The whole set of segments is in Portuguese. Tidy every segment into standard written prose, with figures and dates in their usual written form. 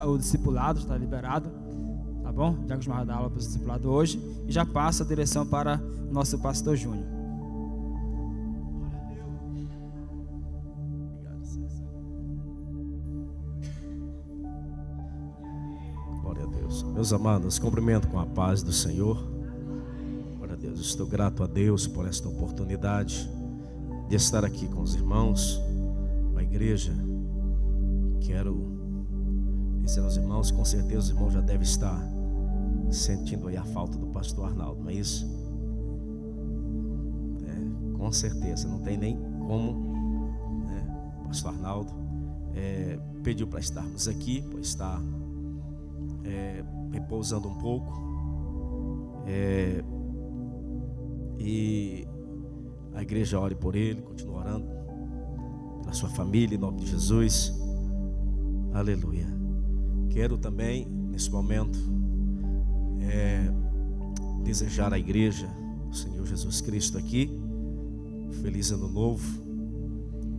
O discipulado está liberado, tá bom? Já que a dar aula para o discipulado hoje, e já passa a direção para o nosso pastor Júnior. Glória a Deus. Meus amados, cumprimento com a paz do Senhor. Glória a Deus. Estou grato a Deus por esta oportunidade de estar aqui com os irmãos, com a igreja. Quero dizer aos irmãos, com certeza os irmãos já devem estar sentindo aí a falta do pastor Arnaldo, não é isso? Com certeza, não tem nem como, né? O pastor Arnaldo pediu para estarmos aqui, pois está repousando um pouco, e a igreja ore por ele, continua orando pela sua família, em nome de Jesus. Aleluia. Quero também, nesse momento, desejar à igreja, o Senhor Jesus Cristo aqui, feliz ano novo,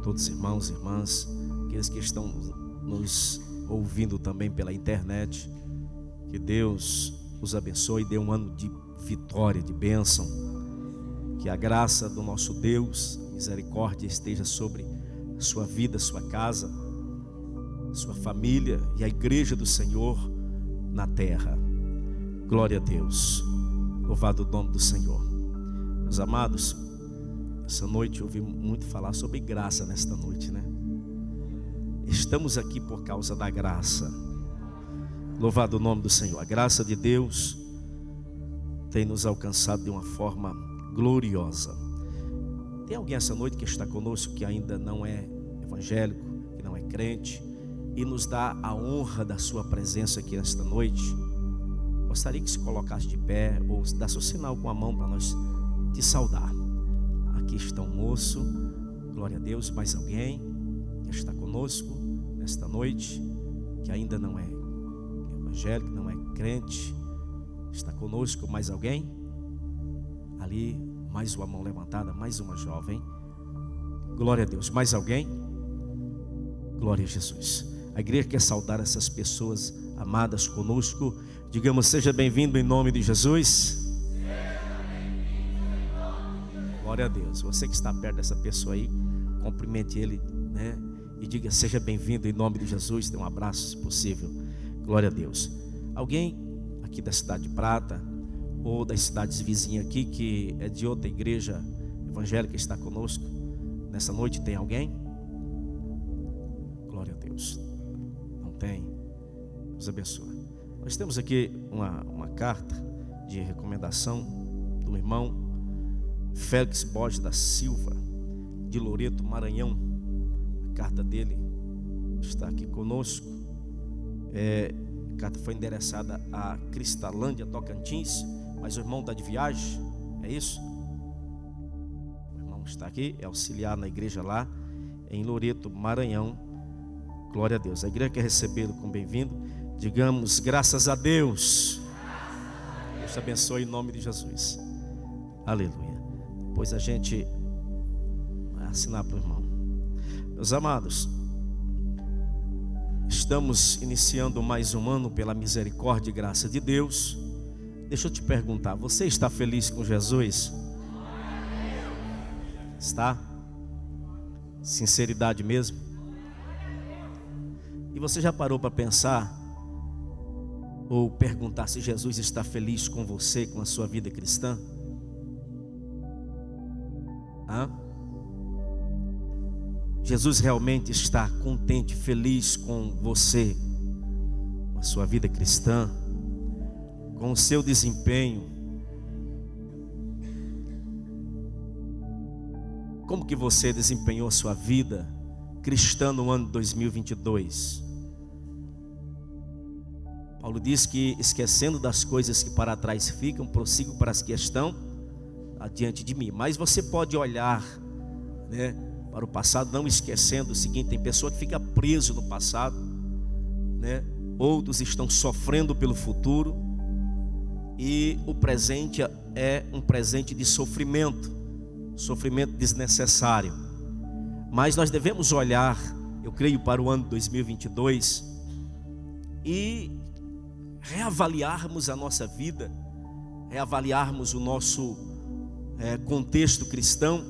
todos os irmãos e irmãs, aqueles que estão nos ouvindo também pela internet, que Deus os abençoe e dê um ano de vitória, de bênção, que a graça do nosso Deus, a misericórdia esteja sobre a sua vida, a sua casa, sua família e a igreja do Senhor na terra. Glória a Deus. Louvado o nome do Senhor. Meus amados, essa noite eu ouvi muito falar sobre graça nesta noite, né? Estamos aqui por causa da graça. Louvado o nome do Senhor. A graça de Deus tem nos alcançado de uma forma gloriosa. Tem alguém essa noite que está conosco que ainda não é evangélico, que não é crente, e nos dá a honra da sua presença aqui nesta noite? Gostaria que se colocasse de pé ou desse o sinal com a mão para nós te saudar. Aqui está um moço, glória a Deus. Mais alguém que está conosco nesta noite, que ainda não é evangélico, não é crente, está conosco? Mais alguém? Ali, mais uma mão levantada, mais uma jovem. Glória a Deus. Mais alguém? Glória a Jesus. A igreja quer saudar essas pessoas amadas conosco. Digamos, seja bem-vindo em nome de Jesus. Glória a Deus. Você que está perto dessa pessoa aí, cumprimente ele, né? E diga, seja bem-vindo em nome de Jesus. Dê um abraço, se possível. Glória a Deus. Alguém aqui da cidade de Prata ou das cidades vizinhas aqui, que é de outra igreja evangélica, está conosco nessa noite? Tem alguém? Glória a Deus. Não tem? Deus abençoe. Nós temos aqui uma carta de recomendação do irmão Félix Borges da Silva, de Loreto, Maranhão. A carta dele está aqui conosco. A carta foi endereçada a Cristalândia, Tocantins, mas o irmão está de viagem, é isso? O irmão está aqui, é auxiliar na igreja lá em Loreto, Maranhão. Glória a Deus. A igreja quer recebê-lo com bem-vindo. Digamos, graças a Deus. Deus te abençoe em nome de Jesus. Aleluia. Depois a gente vai assinar para o irmão. Meus amados, estamos iniciando mais um ano pela misericórdia e graça de Deus. Deixa eu te perguntar, você está feliz com Jesus? Está? Sinceridade mesmo? E você já parou para pensar ou perguntar se Jesus está feliz com você, com a sua vida cristã? Jesus realmente está contente, feliz com você, com a sua vida cristã, com o seu desempenho? Como que você desempenhou a sua vida cristã no ano 2022? Paulo diz que, esquecendo das coisas que para trás ficam, prossigo para as que estão adiante de mim. Mas você pode olhar, né, para o passado, não esquecendo o seguinte: tem pessoa que fica preso no passado, né? Outros estão sofrendo pelo futuro, e o presente é um presente de sofrimento desnecessário. Mas nós devemos olhar, eu creio, para o ano 2022 e reavaliarmos a nossa vida, reavaliarmos o nosso contexto cristão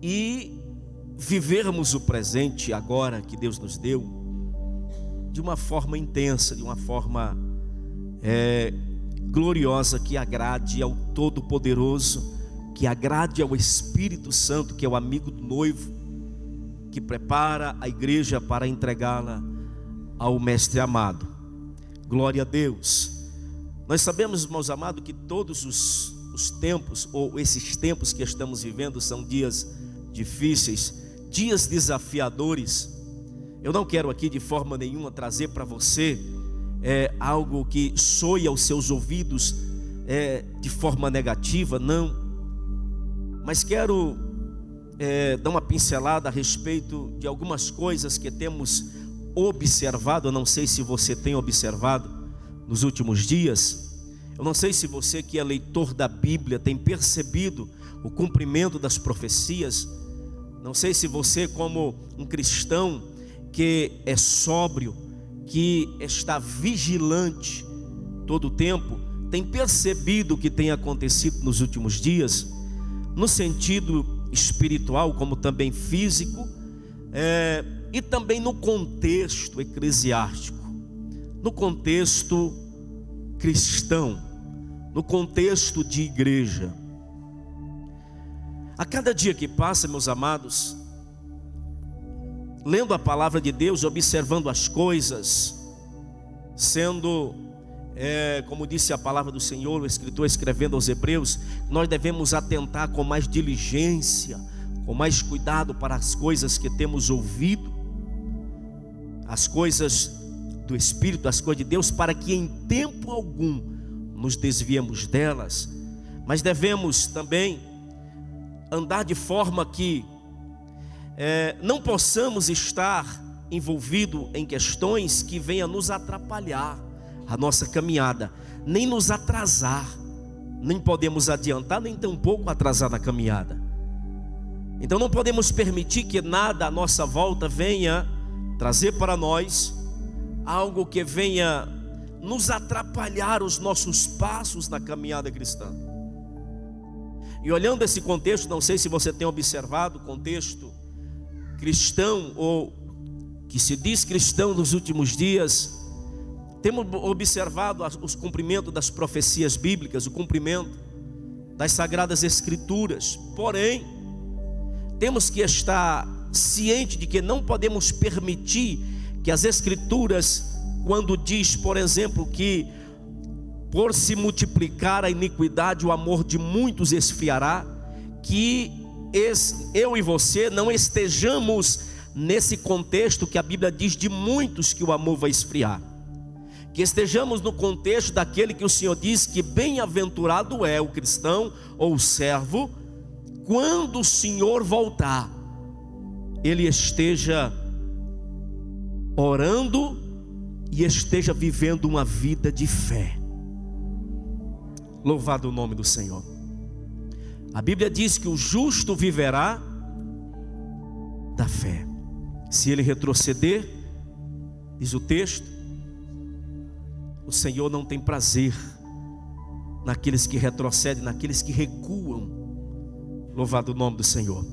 e vivermos o presente agora que Deus nos deu de uma forma intensa, de uma forma gloriosa, que agrade ao Todo-Poderoso, que agrade ao Espírito Santo, que é o amigo do noivo, que prepara a igreja para entregá-la ao Mestre amado. Glória a Deus. Nós sabemos, meus amados, que todos os tempos, ou esses tempos que estamos vivendo, são dias difíceis, dias desafiadores. Eu não quero aqui de forma nenhuma trazer para você algo que soe aos seus ouvidos de forma negativa, não. Mas quero dar uma pincelada a respeito de algumas coisas que temos observado. Eu não sei se você tem observado nos últimos dias. Eu não sei se você que é leitor da Bíblia tem percebido o cumprimento das profecias. Não sei se você, como um cristão que é sóbrio, que está vigilante todo o tempo, tem percebido o que tem acontecido nos últimos dias, no sentido espiritual, como também físico, e também no contexto eclesiástico, no contexto cristão, no contexto de igreja. A cada dia que passa, meus amados, lendo a palavra de Deus, observando as coisas, sendo, como disse a palavra do Senhor, o escritor escrevendo aos Hebreus, nós devemos atentar com mais diligência, com mais cuidado para as coisas que temos ouvido, as coisas do Espírito, as coisas de Deus, para que em tempo algum nos desviemos delas. Mas devemos também andar de forma que não possamos estar envolvidos em questões que venham nos atrapalhar a nossa caminhada, nem nos atrasar. Nem podemos adiantar, nem tampouco atrasar na caminhada. Então não podemos permitir que nada à nossa volta venha trazer para nós algo que venha nos atrapalhar os nossos passos na caminhada cristã. E olhando esse contexto, não sei se você tem observado o contexto cristão, ou que se diz cristão nos últimos dias. Temos observado os cumprimentos das profecias bíblicas, o cumprimento das sagradas escrituras. Porém, temos que estar ciente de que não podemos permitir que as escrituras, quando diz, por exemplo, que por se multiplicar a iniquidade, o amor de muitos esfriará, que eu e você não estejamos nesse contexto que a Bíblia diz de muitos que o amor vai esfriar. Que estejamos no contexto daquele que o Senhor diz que bem-aventurado é o cristão ou o servo, quando o Senhor voltar, ele esteja orando e esteja vivendo uma vida de fé. Louvado o nome do Senhor. A Bíblia diz que o justo viverá da fé. Se ele retroceder, diz o texto, o Senhor não tem prazer naqueles que retrocedem, naqueles que recuam. Louvado o nome do Senhor.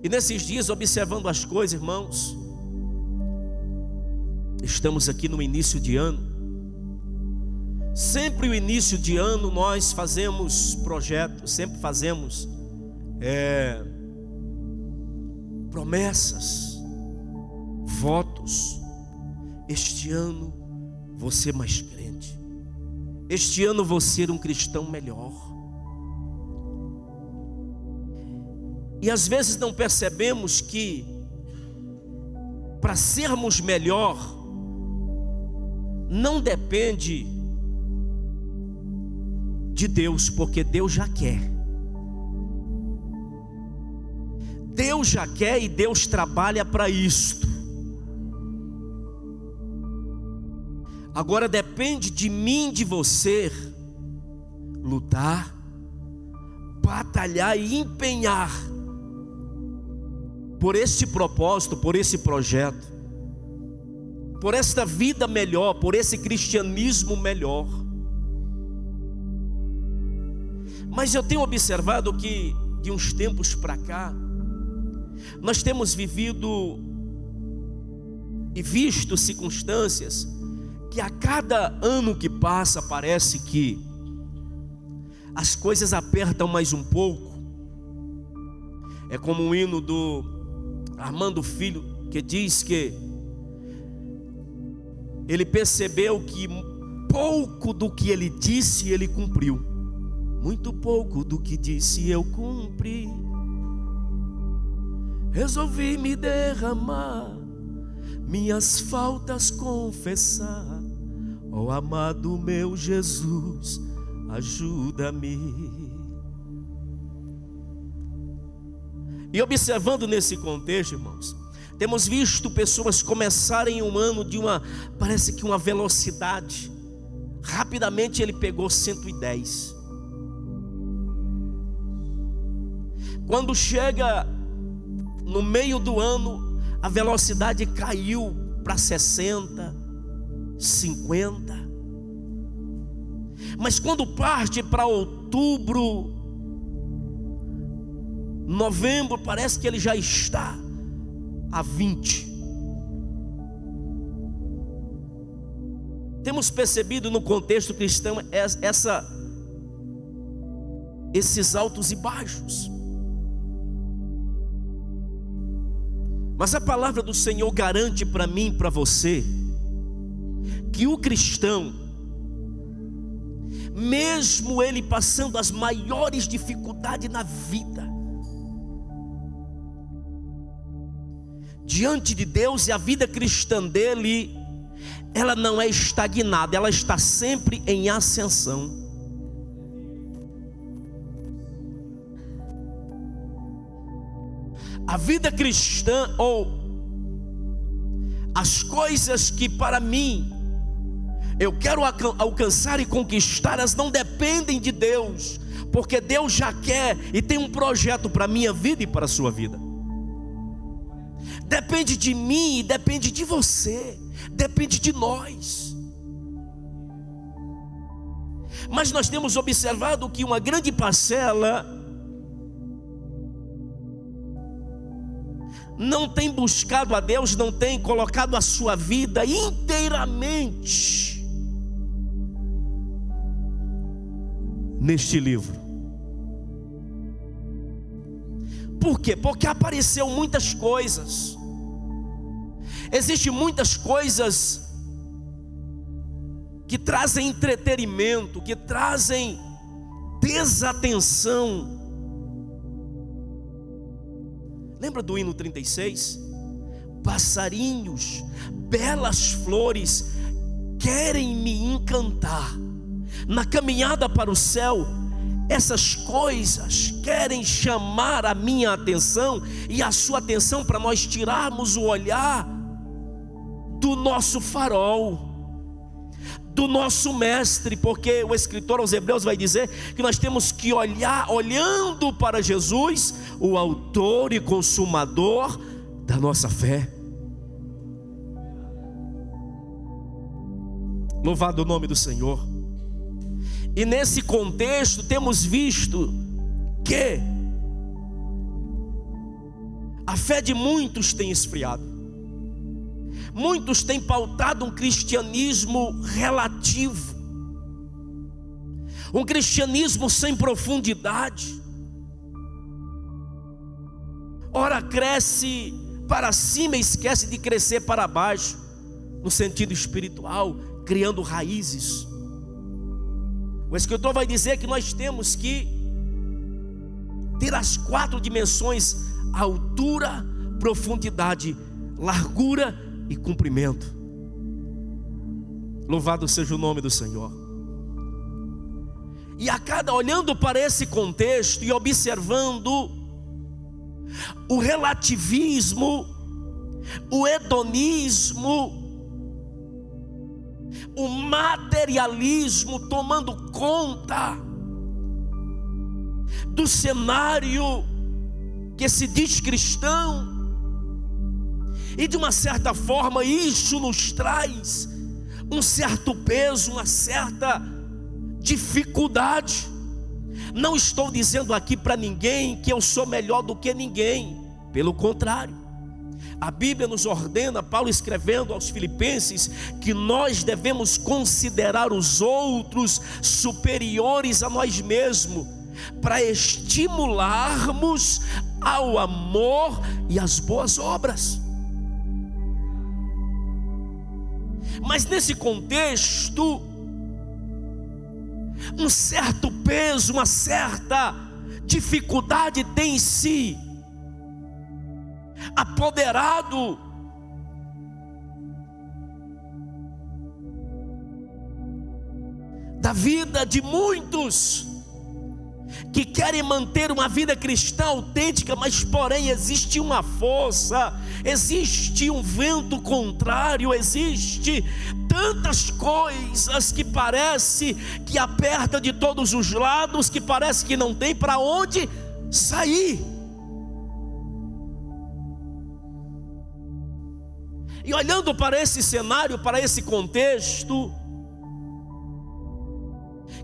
E nesses dias, observando as coisas, irmãos, estamos aqui no início de ano. Sempre o início de ano nós fazemos projetos, sempre fazemos promessas, votos. Este ano vou ser mais crente. Este ano vou ser um cristão melhor. E às vezes não percebemos que para sermos melhor não depende de Deus, porque Deus já quer. Deus já quer e Deus trabalha para isto. Agora depende de mim, de você, lutar, batalhar e empenhar por esse propósito, por esse projeto. por esta vida melhor, por esse cristianismo melhor. Mas eu tenho observado que de uns tempos para cá, nós temos vivido e visto circunstâncias que a cada ano que passa parece que as coisas apertam mais um pouco. É como um hino do Armando Filho, que diz que ele percebeu que pouco do que ele disse ele cumpriu. Muito pouco do que disse eu cumpri. Resolvi me derramar, minhas faltas confessar. Ó amado meu Jesus, ajuda-me. E observando nesse contexto, irmãos, temos visto pessoas começarem um ano de parece que uma velocidade. Rapidamente ele pegou 110. Quando chega no meio do ano, a velocidade caiu para 60, 50. Mas quando parte para outubro, novembro, parece que ele já está a 20. Temos percebido no contexto cristão esses altos e baixos. Mas a palavra do Senhor garante para mim e para você que o cristão, mesmo ele passando as maiores dificuldades na vida, diante de Deus, e a vida cristã dele, ela não é estagnada, ela está sempre em ascensão. A vida cristã, ou as coisas que para mim eu quero alcançar e conquistar, elas não dependem de Deus, porque Deus já quer e tem um projeto para a minha vida e para a sua vida. Depende de mim e depende de você, depende de nós. Mas nós temos observado que uma grande parcela não tem buscado a Deus, não tem colocado a sua vida inteiramente neste livro. Por quê? Porque apareceu muitas coisas. Existem muitas coisas que trazem entretenimento, que trazem desatenção. Lembra do hino 36? Passarinhos, belas flores querem me encantar. Na caminhada para o céu, essas coisas querem chamar a minha atenção e a sua atenção, para nós tirarmos o olhar do nosso farol, do nosso mestre, porque o escritor aos Hebreus vai dizer que nós temos que olhar, olhando para Jesus, o autor e consumador da nossa fé. Louvado o nome do Senhor. E nesse contexto temos visto que a fé de muitos tem esfriado. Muitos têm pautado um cristianismo relativo, um cristianismo sem profundidade. Ora cresce para cima e esquece de crescer para baixo, no sentido espiritual, criando raízes. O escritor vai dizer que nós temos que ter as 4 dimensões: altura, profundidade, largura e comprimento. Louvado seja o nome do Senhor. E olhando para esse contexto e observando o relativismo, o hedonismo, o materialismo tomando conta do cenário que se diz cristão, E de uma certa forma isso nos traz um certo peso, uma certa dificuldade. Não estou dizendo aqui para ninguém que eu sou melhor do que ninguém, pelo contrário. A Bíblia nos ordena, Paulo escrevendo aos Filipenses, que nós devemos considerar os outros superiores a nós mesmos, para estimularmos ao amor e às boas obras. Mas nesse contexto, um certo peso, uma certa dificuldade tem se apoderado da vida de muitos que querem manter uma vida cristã autêntica, mas porém existe uma força, existe um vento contrário, existe tantas coisas que parece que aperta de todos os lados, que parece que não tem para onde sair. E olhando para esse cenário, para esse contexto,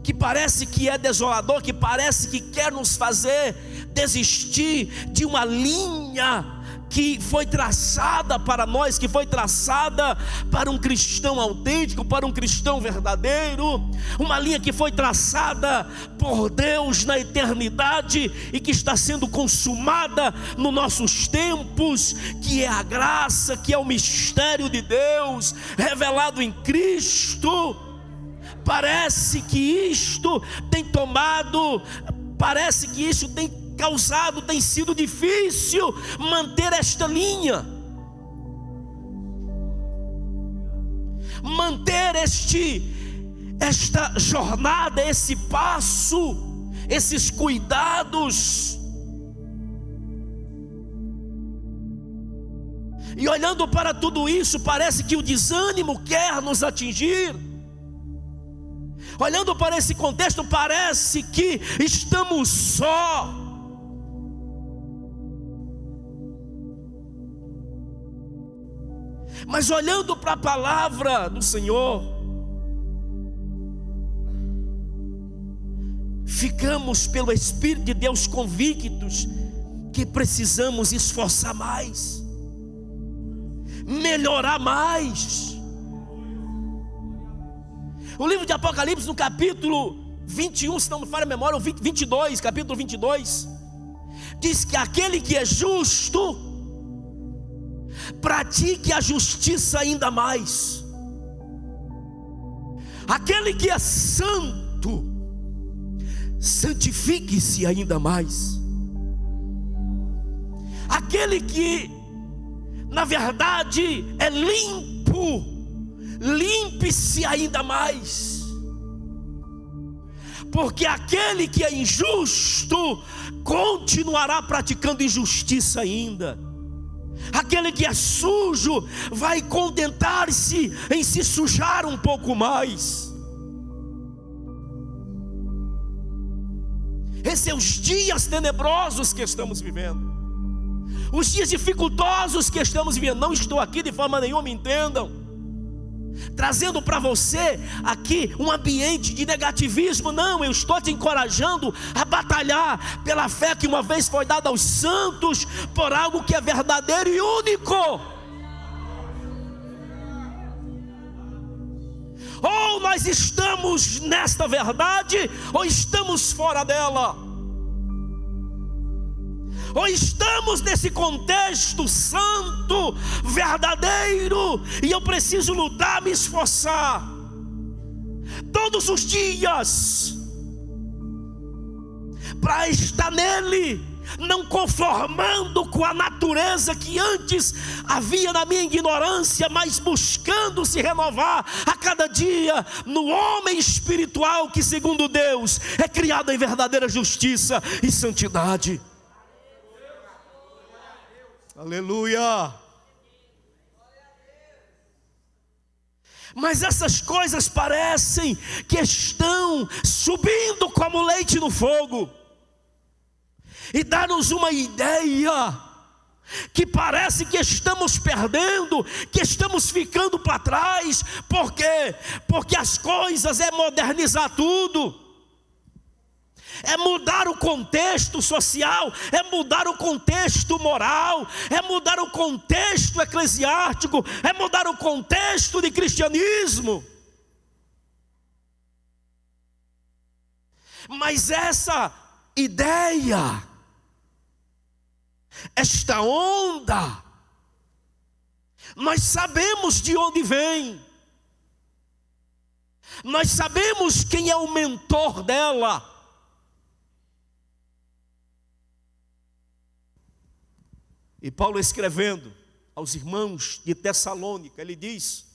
que parece que é desolador, que parece que quer nos fazer desistir de uma linha que foi traçada para nós, que foi traçada para um cristão autêntico, para um cristão verdadeiro, uma linha que foi traçada por Deus na eternidade e que está sendo consumada nos nossos tempos, que é a graça, que é o mistério de Deus revelado em Cristo. Parece que isto tem tomado, parece que isso tem causado, tem sido difícil manter esta linha, manter esta jornada, esse passo, esses cuidados. E olhando para tudo isso, parece que o desânimo quer nos atingir. Olhando para esse contexto, parece que estamos só. Mas olhando para a palavra do Senhor, ficamos pelo Espírito de Deus convictos que precisamos esforçar mais, melhorar mais. O livro de Apocalipse, no capítulo 21, se não me falha a memória, ou 22, capítulo 22, diz que aquele que é justo pratique a justiça ainda mais. Aquele que é santo, santifique-se ainda mais. Aquele que, na verdade, é limpo, limpe-se ainda mais. Porque aquele que é injusto continuará praticando injustiça ainda. Aquele que é sujo vai contentar-se em se sujar um pouco mais. Esses são os dias tenebrosos que estamos vivendo, os dias dificultosos que estamos vivendo. Não estou aqui de forma nenhuma, entendam, trazendo para você aqui um ambiente de negativismo. Não, eu estou te encorajando a batalhar pela fé que uma vez foi dada aos santos, por algo que é verdadeiro e único. Ou nós estamos nesta verdade, ou estamos fora dela. Ou estamos nesse contexto santo, verdadeiro, e eu preciso lutar, me esforçar todos os dias para estar nele, não conformando com a natureza que antes havia na minha ignorância, mas buscando se renovar a cada dia no homem espiritual que, segundo Deus, é criado em verdadeira justiça e santidade. Aleluia. Mas essas coisas parecem que estão subindo como leite no fogo, e dá-nos uma ideia que parece que estamos perdendo, que estamos ficando para trás. Por quê? Porque as coisas é modernizar tudo, é mudar o contexto social, é mudar o contexto moral, é mudar o contexto eclesiástico, é mudar o contexto de cristianismo. Mas essa ideia, esta onda, nós sabemos de onde vem, nós sabemos quem é o mentor dela. E Paulo, escrevendo aos irmãos de Tessalônica, ele diz,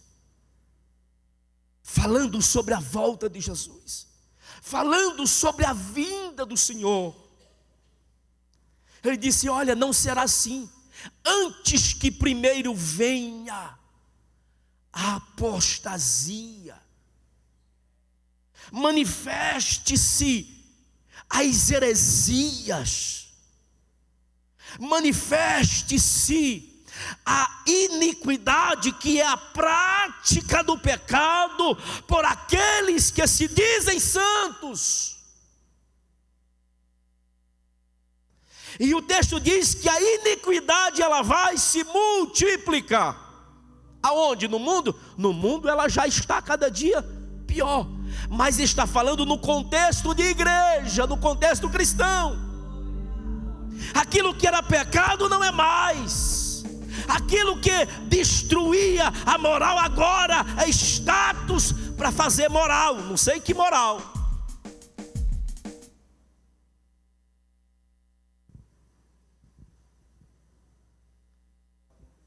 falando sobre a volta de Jesus, falando sobre a vinda do Senhor, ele disse: olha, não será assim, antes que primeiro venha a apostasia, manifeste-se as heresias, manifeste-se a iniquidade, que é a prática do pecado por aqueles que se dizem santos. E o texto diz que a iniquidade ela vai se multiplicar. Aonde? No mundo? No mundo ela já está cada dia pior, mas está falando no contexto de igreja, no contexto cristão. Aquilo que era pecado não é mais, aquilo que destruía a moral agora é status para fazer moral, não sei que moral.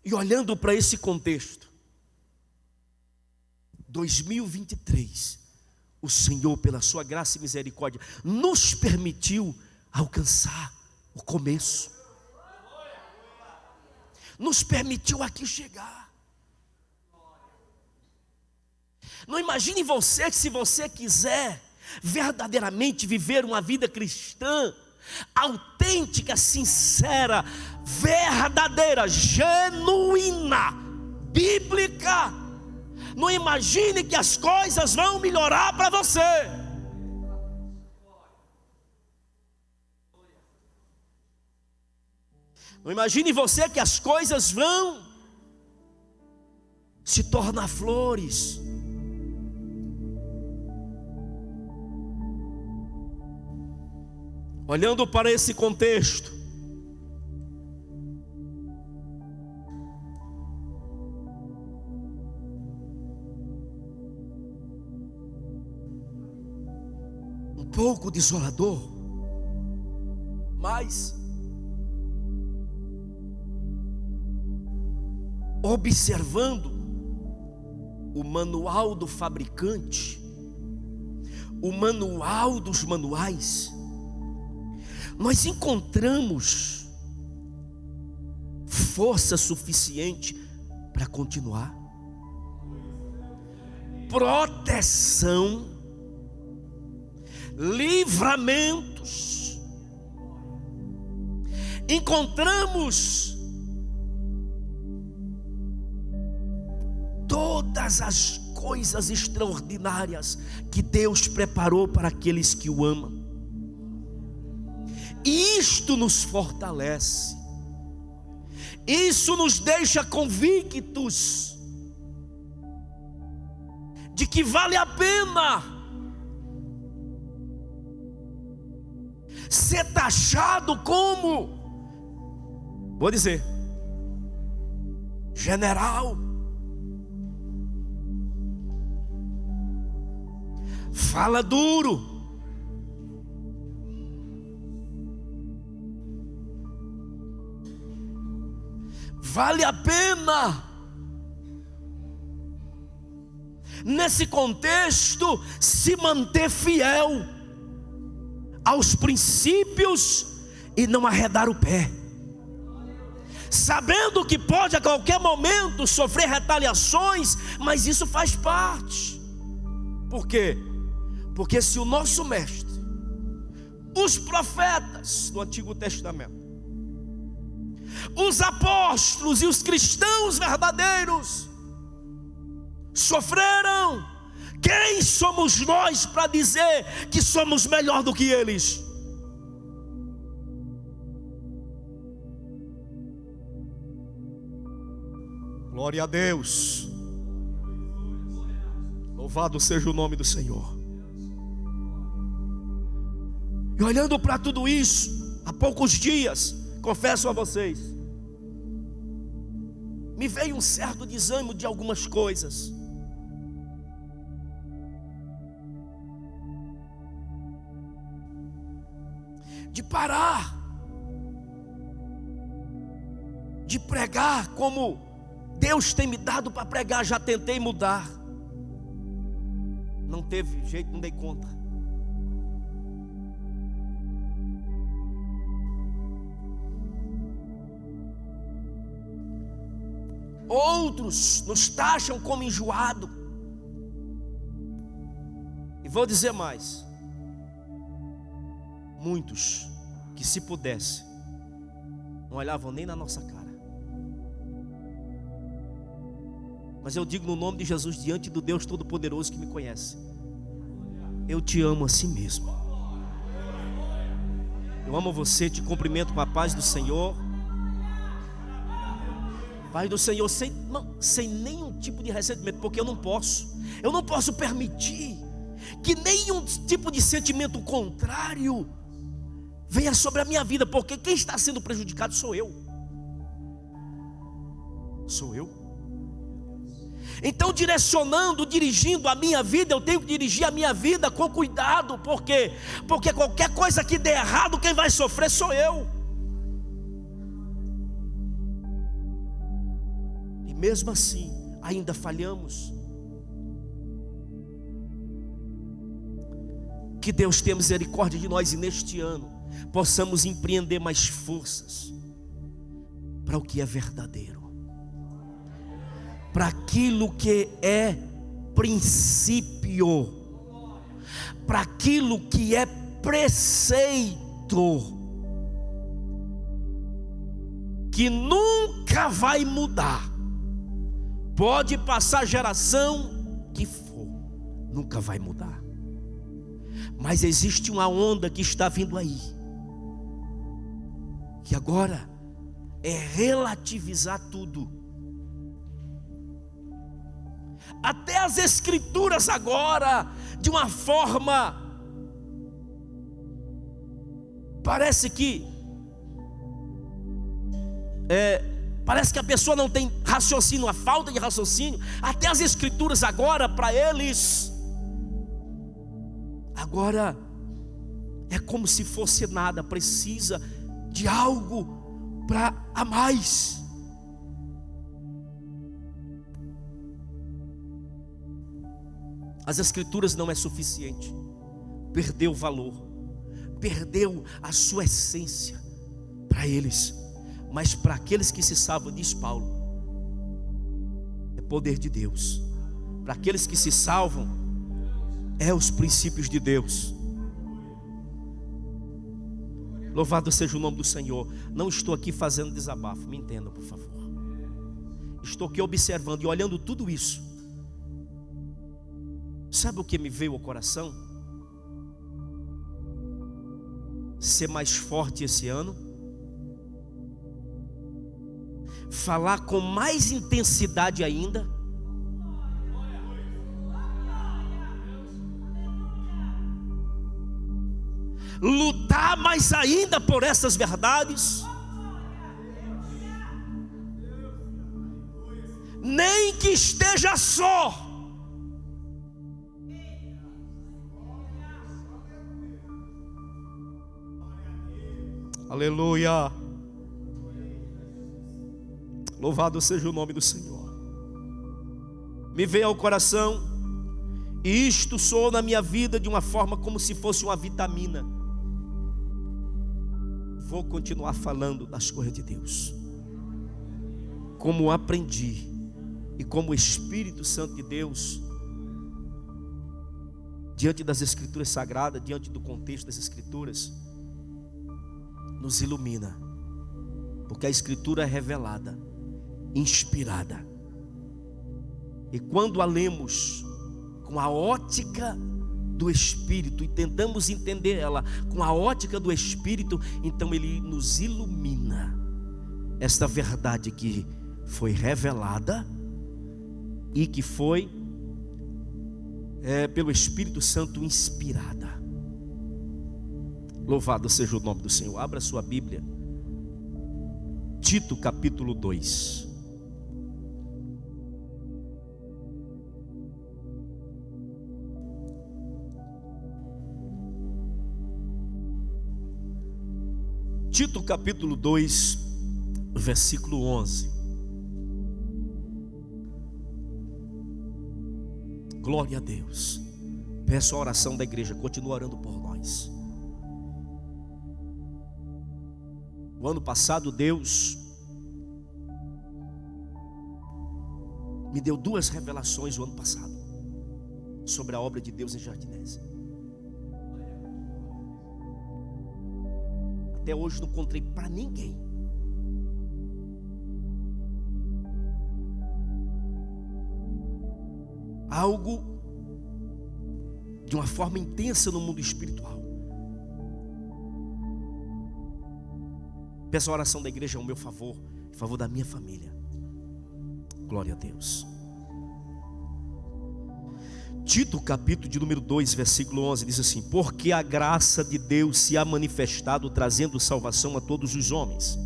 E olhando para esse contexto, 2023, o Senhor, pela sua graça e misericórdia, nos permitiu alcançar o começo, nos permitiu aqui chegar. Não imagine você que, se você quiser verdadeiramente viver uma vida cristã autêntica, sincera, verdadeira, genuína, bíblica, não imagine que as coisas vão melhorar para você. Não imagine você que as coisas vão se tornar flores. Olhando para esse contexto, um pouco desolador, mas observando o manual do fabricante, o manual dos manuais, nós encontramos força suficiente para continuar. Proteção, livramentos, encontramos todas as coisas extraordinárias que Deus preparou para aqueles que o amam. E isto nos fortalece, isso nos deixa convictos de que vale a pena ser taxado como, vou dizer, general. Fala duro, vale a pena, nesse contexto, se manter fiel aos princípios e não arredar o pé, sabendo que pode a qualquer momento sofrer retaliações, mas isso faz parte. Por quê? Porque se o nosso mestre, os profetas do Antigo Testamento, Os apóstolos e os cristãos verdadeiros sofreram. Quem somos nós para dizer que somos melhor do que eles? Glória a Deus. Louvado seja o nome do Senhor. E olhando para tudo isso, há poucos dias, confesso a vocês, me veio um certo desânimo de algumas coisas. De parar de pregar como Deus tem me dado para pregar. Já tentei mudar, não teve jeito, não dei conta. Outros nos taxam como enjoado. E vou dizer mais: muitos que, se pudesse, não olhavam nem na nossa cara. Mas eu digo no nome de Jesus, diante do Deus Todo-Poderoso que me conhece, eu te amo assim mesmo. Eu amo você, te cumprimento com a paz do Senhor. Paz do Senhor, sem nenhum tipo de ressentimento, porque eu não posso permitir que nenhum tipo de sentimento contrário venha sobre a minha vida, porque quem está sendo prejudicado sou eu. Então, dirigindo a minha vida, eu tenho que dirigir a minha vida com cuidado. Por quê? Porque qualquer coisa que der errado, quem vai sofrer sou eu. E mesmo assim, ainda falhamos. Que Deus tenha misericórdia de nós e neste ano possamos empreender mais forças para o que é verdadeiro, para aquilo que é princípio, para aquilo que é preceito, que nunca vai mudar. Pode passar geração que for, nunca vai mudar. Mas existe uma onda que está vindo aí, que agora é relativizar tudo. Até as escrituras agora, de uma forma, parece que a pessoa não tem raciocínio, a falta de raciocínio. Até as escrituras agora, para eles, agora é como se fosse nada, precisa de algo para a mais. As escrituras não é suficiente, perdeu o valor, perdeu a sua essência para eles. Mas para aqueles que se salvam, diz Paulo, é poder de Deus. Para aqueles que se salvam, é os princípios de Deus. Louvado seja o nome do Senhor. Não estou aqui fazendo desabafo, me entendam, por favor. Estou aqui observando e olhando tudo isso. Sabe o que me veio ao coração? Ser mais forte esse ano, falar com mais intensidade ainda, lutar mais ainda por essas verdades, nem que esteja só. Aleluia. Louvado seja o nome do Senhor. Me veio ao coração, e isto soou na minha vida de uma forma como se fosse uma vitamina. Vou continuar falando das coisas de Deus, como aprendi e como o Espírito Santo de Deus, diante das Escrituras Sagradas, diante do contexto das Escrituras, nos ilumina, Porque a Escritura é revelada, inspirada. E quando a lemos com a ótica do Espírito e tentamos entender ela com a ótica do Espírito, então ele nos ilumina esta verdade que foi revelada e que foi pelo Espírito Santo inspirada. Louvado seja o nome do Senhor. Abra sua Bíblia, Tito capítulo 2. Tito capítulo 2, versículo 11. Glória a Deus. Peço a oração da igreja, continua orando por nós. O ano passado Deus me deu 2 revelações o ano passado sobre a obra de Deus em Jardinese. Até hoje não contei para ninguém. Algo de uma forma intensa no mundo espiritual. Peço a oração da igreja ao meu favor, em favor da minha família. Glória a Deus. Tito capítulo de número 2, versículo 11 diz assim: porque a graça de Deus se há manifestado, trazendo salvação a todos os homens,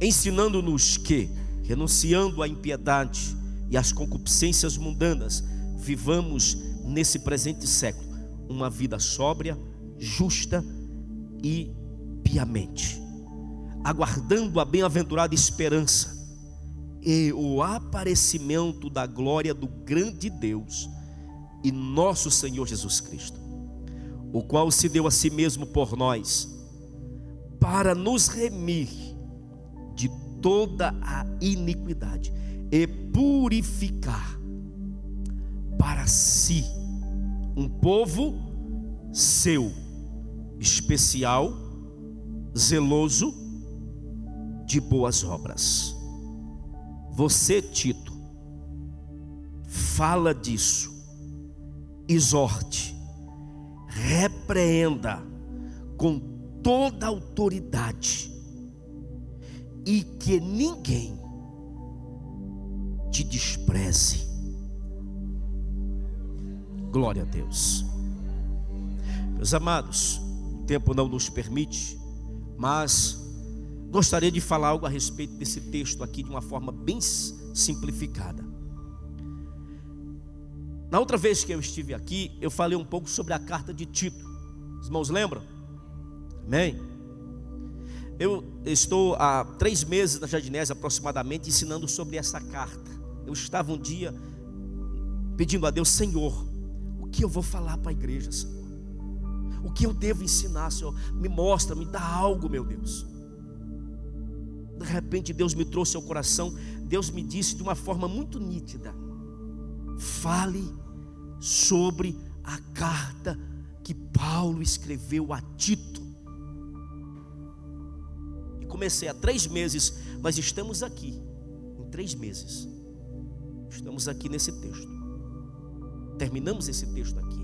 ensinando-nos que, renunciando à impiedade e às concupiscências mundanas, vivamos nesse presente século uma vida sóbria, justa e piamente, aguardando a bem-aventurada esperança e o aparecimento da glória do grande Deus e nosso Senhor Jesus Cristo, o qual se deu a si mesmo por nós, para nos remir de toda a iniquidade e purificar para si um povo seu, especial, zeloso de boas obras. Você, Tito, fala disso, exorte, repreenda com toda a autoridade, e que ninguém te despreze. Glória a Deus. Meus amados, o tempo não nos permite, mas gostaria de falar algo a respeito desse texto aqui de uma forma bem simplificada. Na outra vez que eu estive aqui, eu falei um pouco sobre a carta de Tito. Os irmãos lembram? Amém? Eu estou há 3 meses na Jardinese aproximadamente ensinando sobre essa carta. Eu estava um dia pedindo a Deus: Senhor, o que eu vou falar para a igreja, Senhor? O que eu devo ensinar, Senhor? Me mostra, me dá algo, meu Deus. De repente Deus me trouxe ao coração. Deus me disse de uma forma muito nítida: fale sobre a carta que Paulo escreveu a Tito. E comecei há 3 meses, mas estamos aqui em 3 meses. Estamos aqui nesse texto. Terminamos esse texto aqui.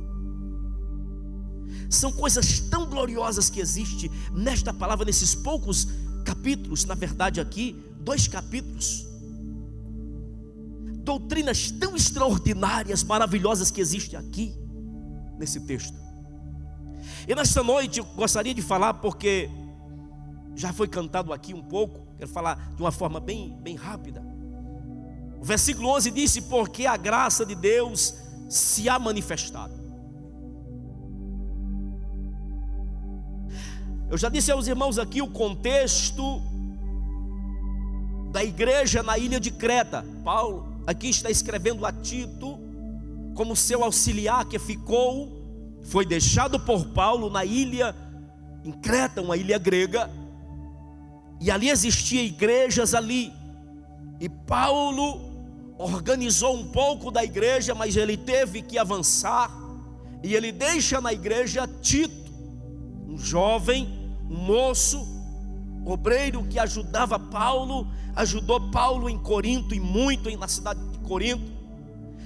São coisas tão gloriosas que existem nesta palavra, nesses poucos capítulos. Na verdade aqui, 2 capítulos. Doutrinas tão extraordinárias, maravilhosas que existem aqui nesse texto. E nesta noite eu gostaria de falar, porque já foi cantado aqui um pouco, quero falar de uma forma bem rápida. O versículo 11 disse: porque a graça de Deus se há manifestado. Eu já disse aos irmãos aqui o contexto da igreja na ilha de Creta. Paulo aqui está escrevendo a Tito como seu auxiliar, que foi deixado por Paulo na ilha em Creta, uma ilha grega, e ali existiam igrejas ali, e Paulo organizou um pouco da igreja, mas ele teve que avançar, e ele deixa na igreja Tito, um jovem, um moço, obreiro que ajudava Paulo, ajudou Paulo em Corinto e muito na cidade de Corinto.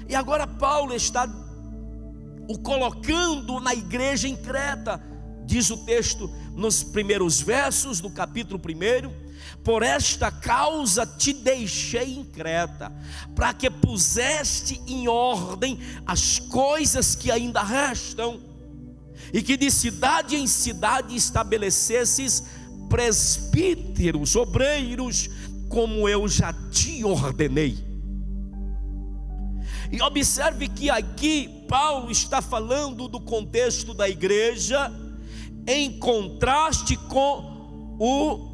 E agora Paulo está o colocando na igreja em Creta. Diz o texto nos primeiros versos do capítulo 1: por esta causa te deixei em Creta, para que puseste em ordem as coisas que ainda restam, e que de cidade em cidade estabelecesses presbíteros, obreiros, como eu já te ordenei. E observe que aqui Paulo está falando do contexto da igreja, em contraste com o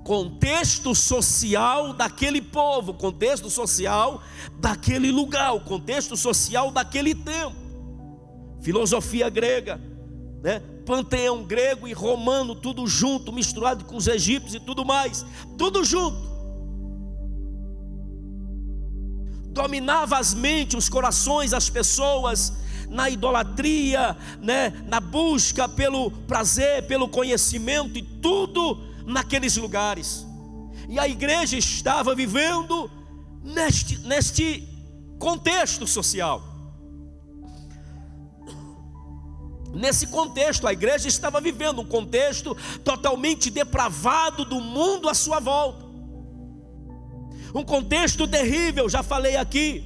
contexto social daquele povo, o contexto social daquele lugar, o contexto social daquele tempo. Filosofia grega, né? Panteão grego e romano, tudo junto, misturado com os egípcios e tudo mais, tudo junto. Dominava as mentes, os corações, as pessoas na idolatria, né? Na busca pelo prazer, pelo conhecimento, e tudo naqueles lugares. E a igreja estava vivendo neste contexto social. Nesse contexto, a igreja estava vivendo um contexto totalmente depravado do mundo à sua volta. Um contexto terrível, já falei aqui,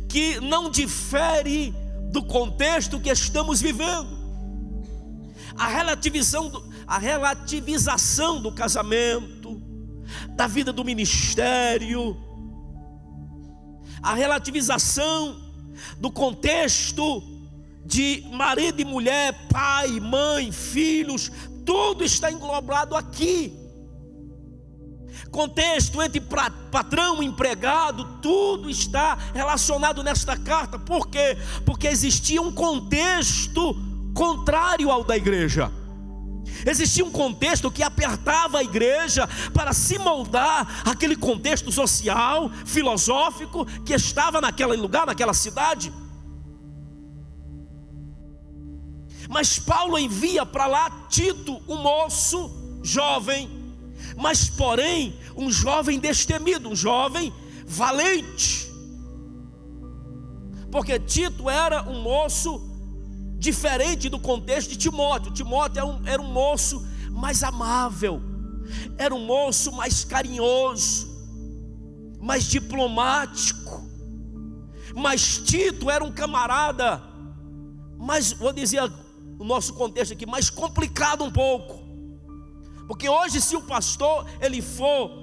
que não difere do contexto que estamos vivendo. A relativização do casamento, da vida do ministério, a relativização do contexto de marido e mulher, pai, mãe, filhos, tudo está englobado aqui. Contexto entre patrão e empregado, tudo está relacionado nesta carta. Por quê? Porque existia um contexto contrário ao da igreja. Existia um contexto que apertava a igreja para se moldar aquele contexto social, filosófico que estava naquele lugar, naquela cidade. Mas Paulo envia para lá Tito, um moço jovem, mas porém um jovem destemido, um jovem valente, porque Tito era um moço diferente do contexto de Timóteo. Timóteo era um moço mais amável, era um moço mais carinhoso, mais diplomático. Mas Tito era um camarada mais, vou dizer o nosso contexto aqui, mais complicado um pouco. Porque hoje, se o pastor ele for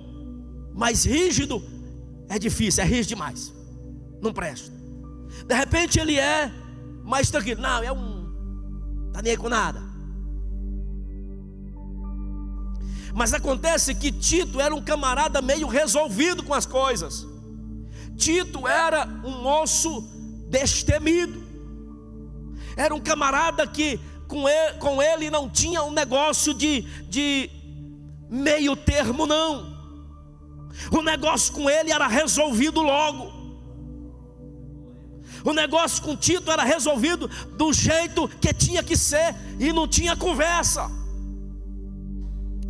mais rígido, é difícil, é rígido demais, não presta. De repente ele é mais tranquilo, não, tá nem aí com nada. Mas acontece que Tito era um camarada meio resolvido com as coisas. Tito era um moço destemido, era um camarada que com ele não tinha um negócio de meio termo, não. O negócio com ele era resolvido logo. O negócio com Tito era resolvido do jeito que tinha que ser, e não tinha conversa.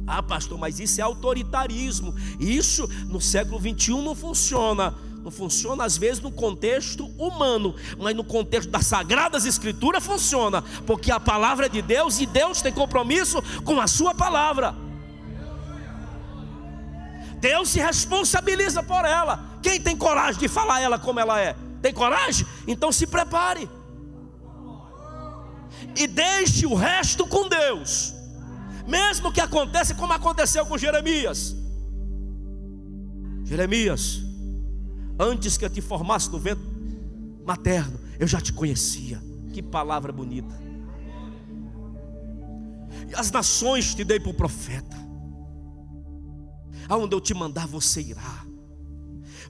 Ah, pastor, mas isso é autoritarismo. Isso no século 21 não funciona. Não funciona às vezes no contexto humano, mas no contexto das Sagradas Escrituras funciona, porque a palavra é de Deus e Deus tem compromisso com a sua palavra. Deus se responsabiliza por ela. Quem tem coragem de falar ela como ela é? Tem coragem? Então se prepare e deixe o resto com Deus. Mesmo que aconteça como aconteceu com Jeremias. Jeremias, antes que eu te formasse no ventre materno, eu já te conhecia. Que palavra bonita. E as nações te dei por profeta. Aonde eu te mandar, você irá.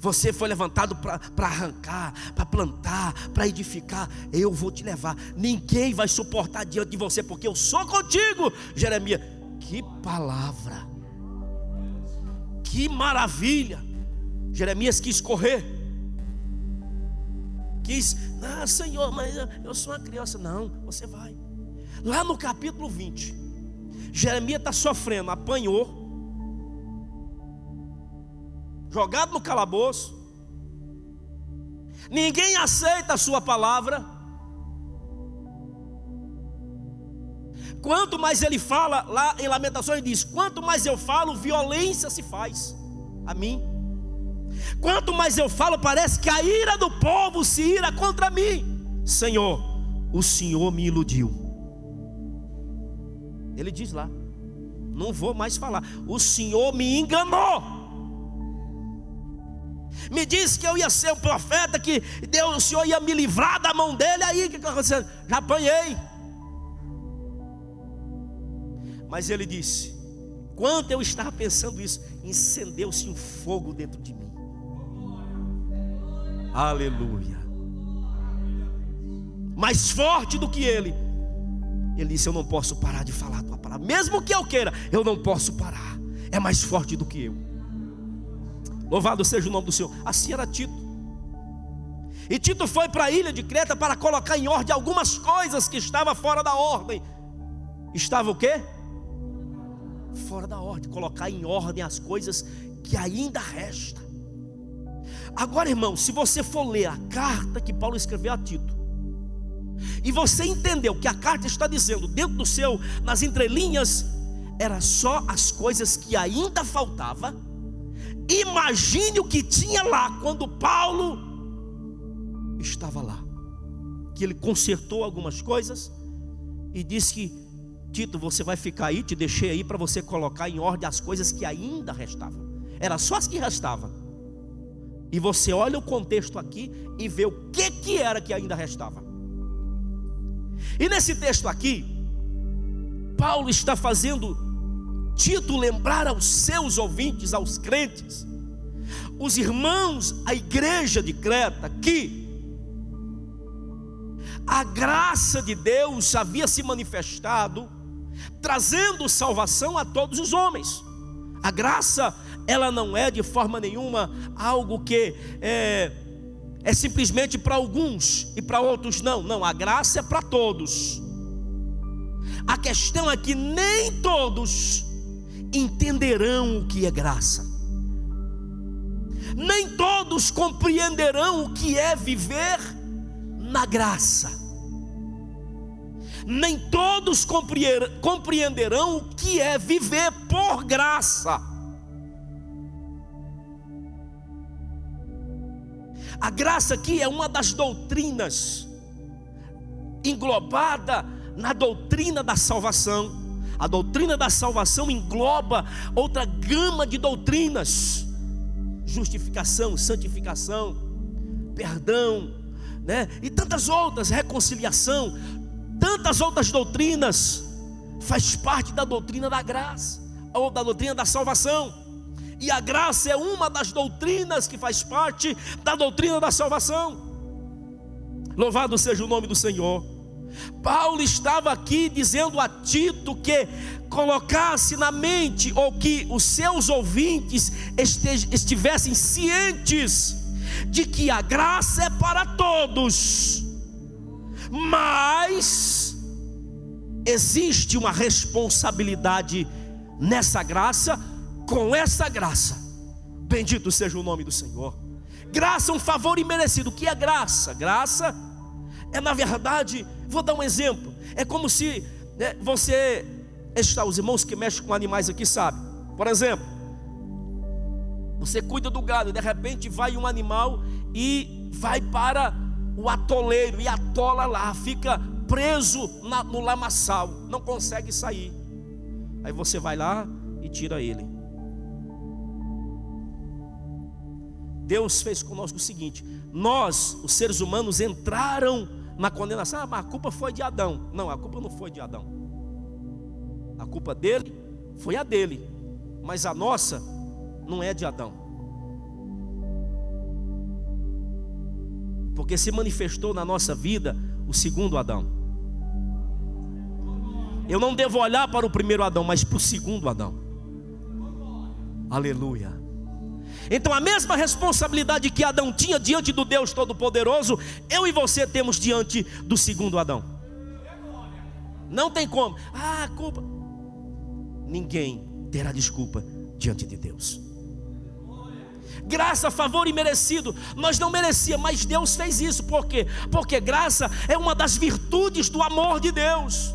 Você foi levantado para arrancar, para plantar, para edificar. Eu vou te levar. Ninguém vai suportar diante de você, porque eu sou contigo. Jeremias, que palavra, que maravilha. Jeremias quis correr, quis, Senhor, mas eu sou uma criança. Não, você vai. Lá no capítulo 20, Jeremias está sofrendo, apanhou, jogado no calabouço, ninguém aceita a sua palavra. Quanto mais ele fala, lá em Lamentações diz: quanto mais eu falo, violência se faz a mim. Quanto mais eu falo, parece que a ira do povo se ira contra mim. Senhor, o Senhor me iludiu. Ele diz lá: não vou mais falar, o Senhor me enganou. Me disse que eu ia ser um profeta, que Deus, o Senhor ia me livrar da mão dele. Aí o que está acontecendo? Já apanhei. Mas ele disse: quando eu estava pensando isso, incendeu-se um fogo dentro de mim. Aleluia. Mais forte do que ele disse: eu não posso parar de falar a tua palavra, mesmo que eu queira, eu não posso parar. É mais forte do que eu. Louvado seja o nome do Senhor. Assim era Tito. E Tito foi para a ilha de Creta para colocar em ordem algumas coisas que estavam fora da ordem. Estava o quê? Fora da ordem. Colocar em ordem as coisas que ainda restam. Agora, irmão, se você for ler a carta que Paulo escreveu a Tito, e você entendeu que a carta está dizendo dentro do seu, nas entrelinhas, era só as coisas que ainda faltava. Imagine o que tinha lá quando Paulo estava lá, que ele consertou algumas coisas e disse que: Tito, você vai ficar aí, te deixei aí para você colocar em ordem as coisas que ainda restavam. Era só as que restavam. E você olha o contexto aqui e vê o que era que ainda restava. E nesse texto aqui, Paulo está fazendo Tito lembrar aos seus ouvintes, aos crentes, os irmãos, a igreja de Creta, que a graça de Deus havia se manifestado, trazendo salvação a todos os homens. A graça, ela não é de forma nenhuma algo que é simplesmente para alguns e para outros não. Não, a graça é para todos. A questão é que nem todos entenderão o que é graça. Nem todos compreenderão o que é viver na graça. Nem todos compreenderão o que é viver por graça. A graça aqui é uma das doutrinas englobada na doutrina da salvação. A doutrina da salvação engloba outra gama de doutrinas: justificação, santificação, perdão, né? E tantas outras, reconciliação, tantas outras doutrinas. Faz parte da doutrina da graça, ou da doutrina da salvação. E a graça é uma das doutrinas que faz parte da doutrina da salvação. Louvado seja o nome do Senhor. Paulo estava aqui dizendo a Tito que colocasse na mente, ou que os seus ouvintes estivessem cientes de que a graça é para todos, mas existe uma responsabilidade nessa graça, com essa graça. Bendito seja o nome do Senhor. Graça é um favor imerecido. O que é graça? Graça é, na verdade, vou dar um exemplo. É como se você está, os irmãos que mexem com animais aqui sabem. Por exemplo, você cuida do gado, de repente vai um animal e vai para o atoleiro e atola lá, fica preso no lamaçal, não consegue sair. Aí você vai lá e tira ele. Deus fez conosco o seguinte: nós, os seres humanos, entraram na condenação. Mas a culpa foi de Adão. Não, a culpa não foi de Adão. A culpa dele foi a dele, mas a nossa não é de Adão, porque se manifestou na nossa vida o segundo Adão. Eu não devo olhar para o primeiro Adão, mas para o segundo Adão. Aleluia. Então a mesma responsabilidade que Adão tinha diante do Deus Todo-Poderoso, eu e você temos diante do segundo Adão. Não tem como. A culpa. ninguém terá desculpa diante de Deus. Graça, favor imerecido. Nós não merecíamos, mas Deus fez isso. Por quê? Porque graça é uma das virtudes do amor de Deus.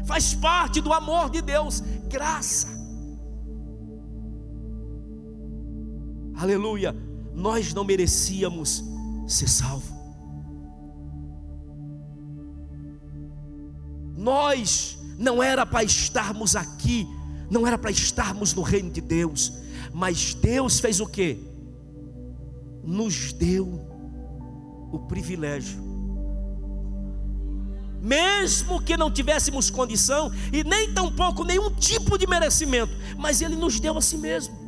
Faz parte do amor de Deus. Graça. Aleluia. Nós não merecíamos ser salvos. Nós não era para estarmos aqui, não era para estarmos no reino de Deus, mas Deus fez o quê? Nos deu o privilégio, mesmo que não tivéssemos condição e nem tampouco nenhum tipo de merecimento, mas Ele nos deu a si mesmo.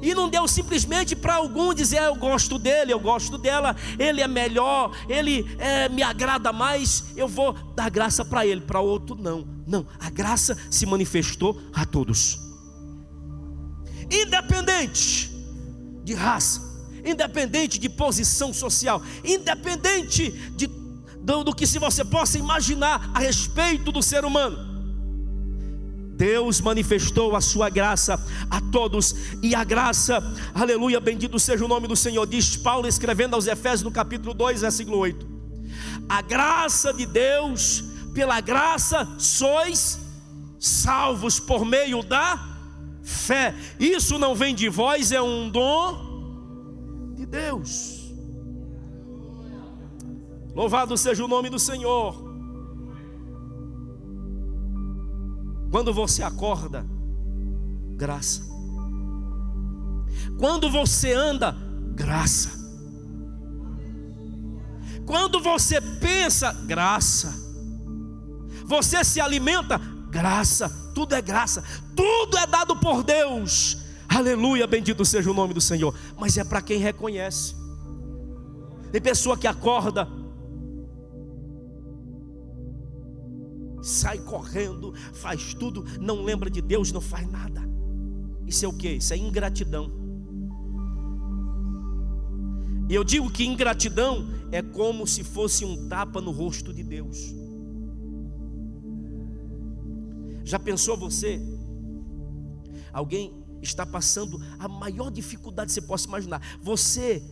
E não deu simplesmente para algum dizer: eu gosto dele, eu gosto dela, ele é melhor, ele me agrada mais, eu vou dar graça para ele. Para outro não, não, a graça se manifestou a todos, independente de raça, independente de posição social, independente do que se você possa imaginar a respeito do ser humano. Deus manifestou a sua graça a todos, e a graça, aleluia, bendito seja o nome do Senhor. Diz Paulo escrevendo aos Efésios no capítulo 2, versículo 8: a graça de Deus, pela graça sois salvos por meio da fé. Isso não vem de vós, é um dom de Deus. Louvado seja o nome do Senhor. Quando você acorda, graça. Quando você anda, graça. Quando você pensa, graça. Você se alimenta, graça. Tudo é graça. Tudo é dado por Deus. Aleluia, bendito seja o nome do Senhor. Mas é para quem reconhece. Tem pessoa que acorda, sai correndo, faz tudo, não lembra de Deus, não faz nada. Isso é o que? Isso é ingratidão. E eu digo que ingratidão é como se fosse um tapa no rosto de Deus. Já pensou você? Alguém está passando a maior dificuldade que você possa imaginar. Você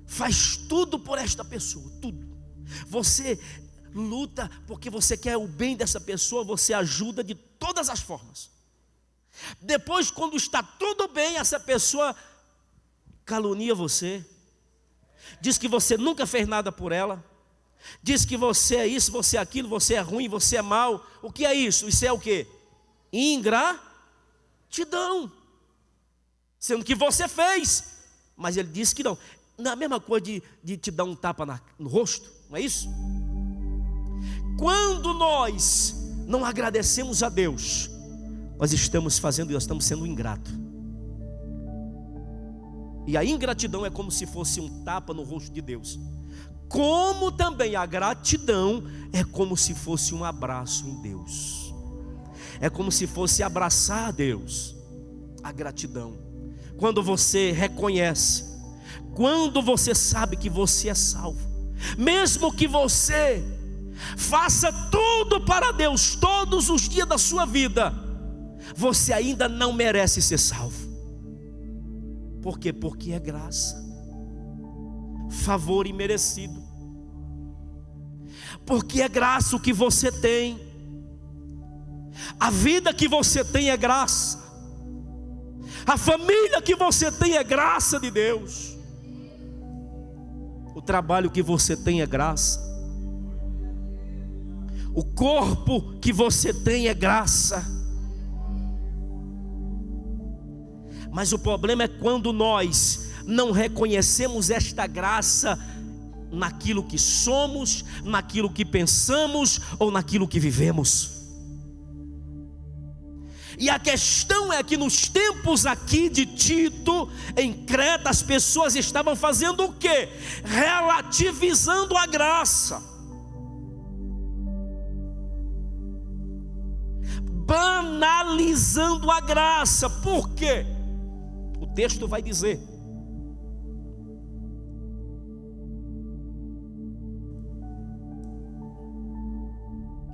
faz tudo por esta pessoa, tudo. Você luta porque você quer o bem dessa pessoa, você ajuda de todas as formas. Depois, quando está tudo bem, essa pessoa calunia você, diz que você nunca fez nada por ela, diz que você é isso, você é aquilo, você é ruim, você é mau. O que é isso? Isso é o que? Ingratidão. Sendo que você fez, mas ele disse que não. Não é a mesma coisa de te dar um tapa no rosto, não é isso? Quando nós não agradecemos a Deus, nós estamos sendo ingratos. E a ingratidão é como se fosse um tapa no rosto de Deus. Como também a gratidão é como se fosse um abraço em Deus. É como se fosse abraçar a Deus. A gratidão, quando você reconhece, quando você sabe que você é salvo, mesmo que você faça tudo para Deus todos os dias da sua vida, você ainda não merece ser salvo. Por quê? Porque é graça, favor imerecido. Porque é graça o que você tem. A vida que você tem é graça. A família que você tem é graça de Deus. O trabalho que você tem é graça. O corpo que você tem é graça. Mas o problema é quando nós não reconhecemos esta graça naquilo que somos, naquilo que pensamos ou naquilo que vivemos. E a questão é que nos tempos aqui de Tito, em Creta, as pessoas estavam fazendo o quê? Relativizando a graça, banalizando a graça. Por quê? O texto vai dizer: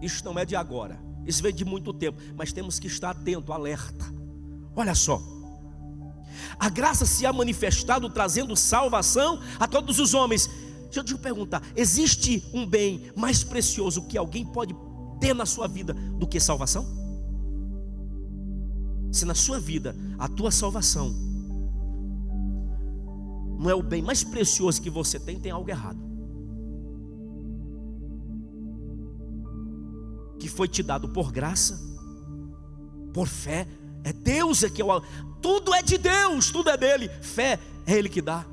isto não é de agora. Isso vem de muito tempo, mas temos que estar atento, alerta. Olha só, a graça se há manifestado trazendo salvação a todos os homens. Deixa eu te perguntar, existe um bem mais precioso que alguém pode ter na sua vida do que salvação? Se na sua vida a tua salvação não é o bem mais precioso que você tem, tem algo errado. Que foi te dado por graça, por fé. É Deus que é o... Tudo é de Deus, tudo é dele. Fé é Ele que dá,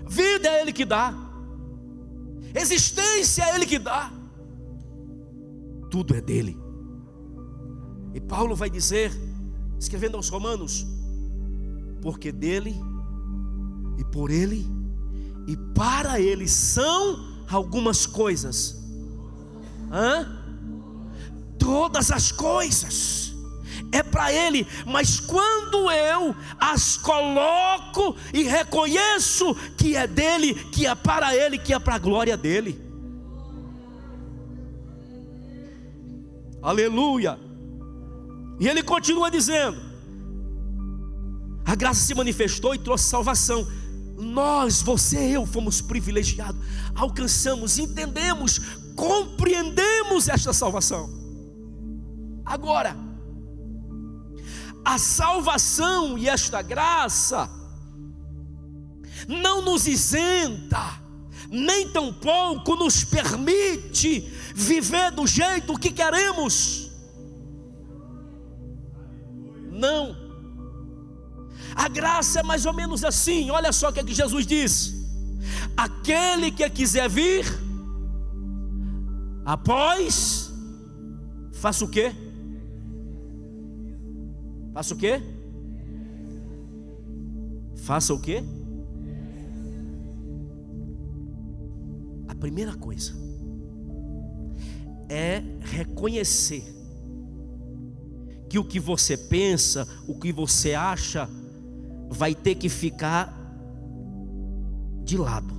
vida é Ele que dá, existência é Ele que dá. Tudo é dele. E Paulo vai dizer, escrevendo aos Romanos: porque dele e por ele e para ele são algumas coisas. Todas as coisas é para ele, mas quando eu as coloco e reconheço que é dele, que é para ele, que é para a glória dele. Aleluia. E ele continua dizendo: a graça se manifestou e trouxe salvação. Nós, você e eu, fomos privilegiados, alcançamos, entendemos, compreendemos esta salvação. Agora, a salvação e esta graça não nos isenta, nem tampouco nos permite viver do jeito que queremos. Não. A graça é mais ou menos assim. Olha só o que Jesus diz: aquele que quiser vir após, faça o quê? Faça o quê? Faça o quê? A primeira coisa é reconhecer que o que você pensa, o que você acha, vai ter que ficar de lado.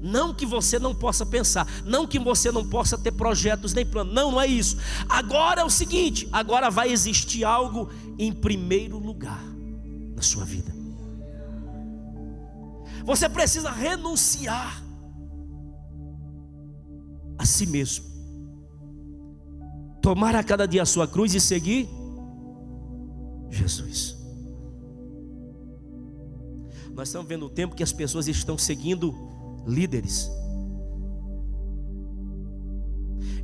Não que você não possa pensar, não que você não possa ter projetos nem planos, não é isso. Agora é o seguinte, agora vai existir algo em primeiro lugar na sua vida. Você precisa renunciar a si mesmo, tomar a cada dia a sua cruz e seguir Jesus. Nós estamos vendo o tempo que as pessoas estão seguindo líderes,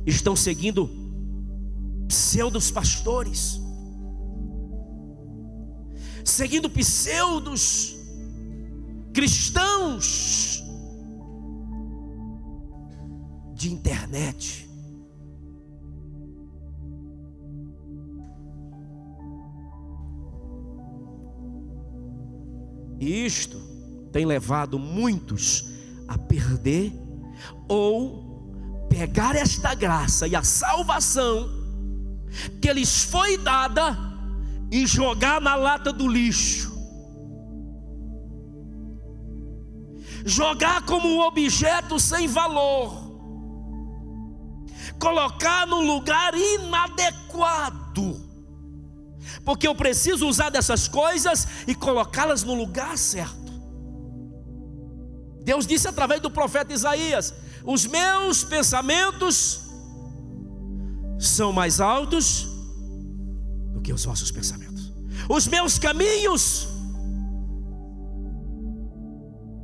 estão seguindo pseudos pastores, seguindo pseudos cristãos de internet. E isto tem levado muitos a perder ou pegar esta graça e a salvação que lhes foi dada e jogar na lata do lixo, jogar como um objeto sem valor, colocar num lugar inadequado, porque eu preciso usar dessas coisas e colocá-las no lugar certo. Deus disse através do profeta Isaías: os meus pensamentos são mais altos do que os vossos pensamentos, os meus caminhos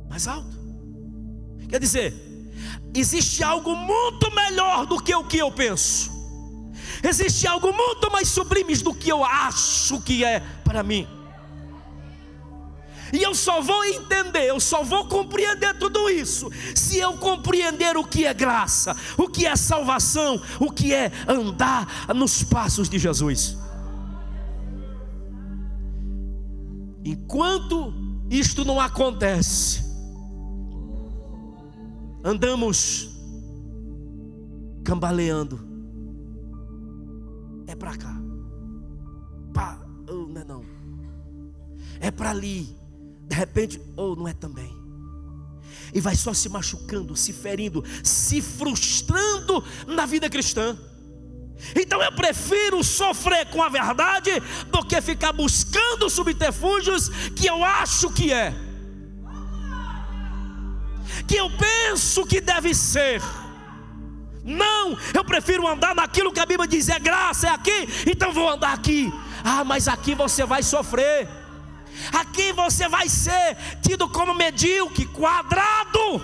mais alto. Quer dizer, existe algo muito melhor do que o que eu penso, existe algo muito mais sublime do que eu acho que é para mim. E eu só vou entender, eu só vou compreender tudo isso se eu compreender o que é graça, o que é salvação, o que é andar nos passos de Jesus. Enquanto isto não acontece, andamos cambaleando. É para cá, não é não, é para ali. De repente, não é também. E vai só se machucando, se ferindo, se frustrando na vida cristã. Então eu prefiro sofrer com a verdade do que ficar buscando subterfúgios que eu acho que é, que eu penso que deve ser. Não, eu prefiro andar naquilo que a Bíblia diz, é graça, é aqui, então vou andar aqui. Ah, mas aqui você vai sofrer, aqui você vai ser tido como medíocre, quadrado,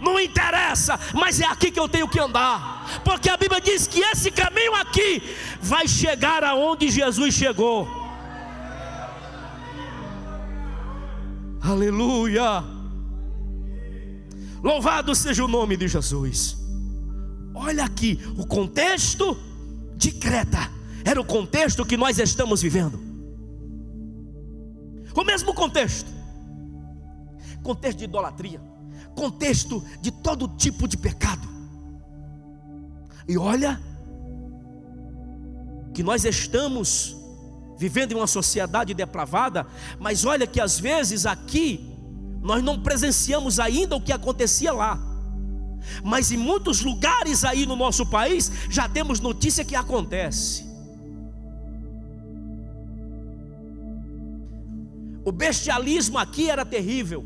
não interessa, mas é aqui que eu tenho que andar, porque a Bíblia diz que esse caminho aqui vai chegar aonde Jesus chegou. Aleluia, louvado seja o nome de Jesus. Olha aqui, o contexto de Creta era o contexto que nós estamos vivendo. O mesmo contexto de idolatria, contexto de todo tipo de pecado. E olha que nós estamos vivendo em uma sociedade depravada, mas olha que às vezes aqui nós não presenciamos ainda o que acontecia lá, mas em muitos lugares aí no nosso país já temos notícia que acontece. O bestialismo aqui era terrível.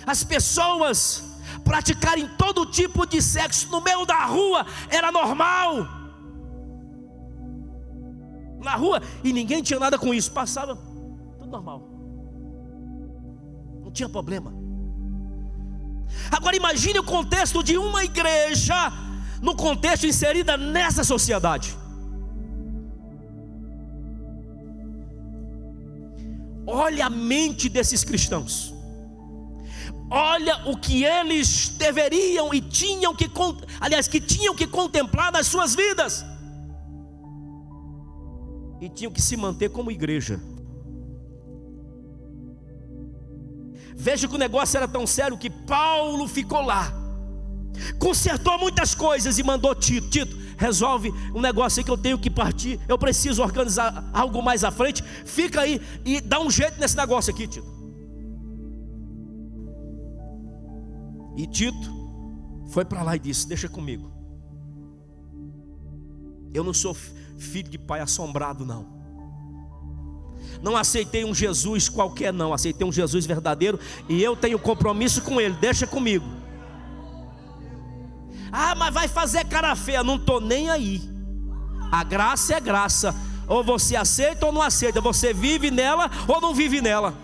As pessoas praticarem todo tipo de sexo no meio da rua era normal. Na rua, e ninguém tinha nada com isso, passava tudo normal, não tinha problema. Agora imagine o contexto de uma igreja, no contexto inserida nessa sociedade. Olha a mente desses cristãos, olha o que eles deveriam e tinham que, que tinham que contemplar nas suas vidas, e tinham que se manter como igreja. Veja que o negócio era tão sério que Paulo ficou lá, consertou muitas coisas e mandou Tito, resolve um negócio aí que eu tenho que partir, eu preciso organizar algo mais à frente, fica aí e dá um jeito nesse negócio aqui, Tito. E Tito foi para lá e disse: deixa comigo, eu não sou filho de pai assombrado, não aceitei um Jesus qualquer, não, aceitei um Jesus verdadeiro, e eu tenho compromisso com ele, deixa comigo. Ah, mas vai fazer cara feia, não estou nem aí. A graça é graça, ou você aceita ou não aceita, você vive nela ou não vive nela.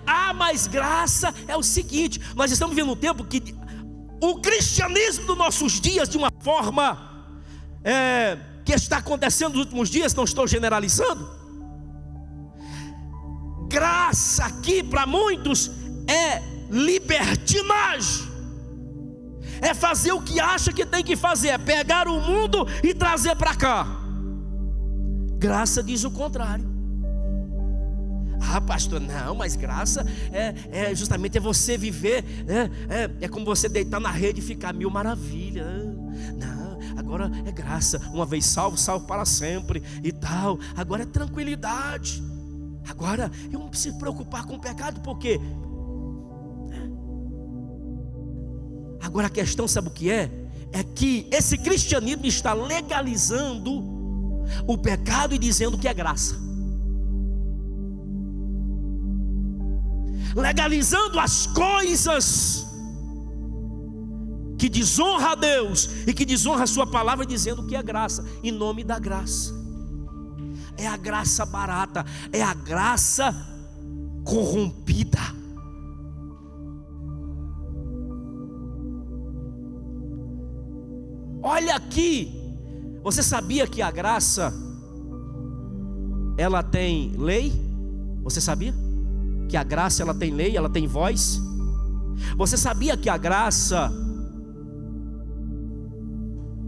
Ah, mas graça é o seguinte, nós estamos vivendo um tempo que o cristianismo dos nossos dias, de uma forma que está acontecendo nos últimos dias, não estou generalizando, graça aqui para muitos é libertinagem, é fazer o que acha que tem que fazer, é pegar o mundo e trazer para cá. Graça diz o contrário. Ah, pastor, não, mas graça justamente você viver, é como você deitar na rede e ficar mil maravilhas. Não, agora é graça, uma vez salvo, salvo para sempre e tal. Agora é tranquilidade. Agora eu não preciso me preocupar com o pecado, porque agora a questão, sabe o que é? É que esse cristianismo está legalizando o pecado e dizendo que é graça, legalizando as coisas que desonra a Deus e que desonra a sua palavra, dizendo que é graça, em nome da graça. É a graça barata, é a graça corrompida. Olha aqui, você sabia que a graça, ela tem lei? Você sabia que a graça, ela tem lei, ela tem voz? Você sabia que a graça,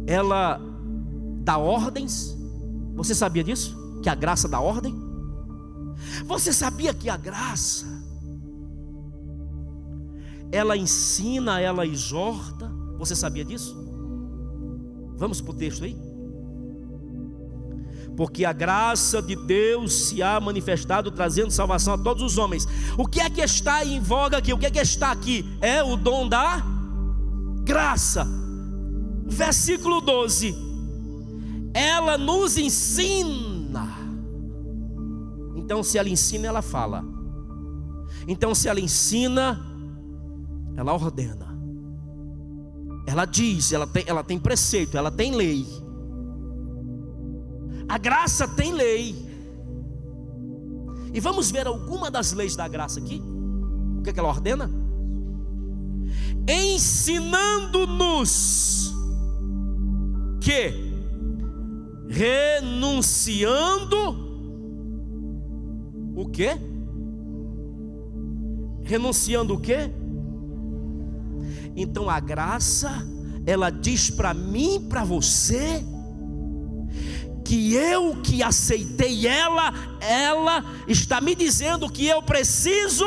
ela dá ordens? Você sabia disso? Que a graça dá ordem? Você sabia que a graça, ela ensina, ela exorta? Você sabia disso? Vamos para o texto aí. Porque a graça de Deus se há manifestado, trazendo salvação a todos os homens. O que é que está em voga aqui? O que é que está aqui? É o dom da graça. Versículo 12. Ela nos ensina. Então, se ela ensina, ela fala. Então, se ela ensina, ela ordena. Ela diz, ela tem preceito, ela tem lei. A graça tem lei. E vamos ver alguma das leis da graça aqui. O que ela ordena? Ensinando-nos que, renunciando o quê? Renunciando o quê? Então a graça, ela diz para mim e para você que eu que aceitei ela está me dizendo que eu preciso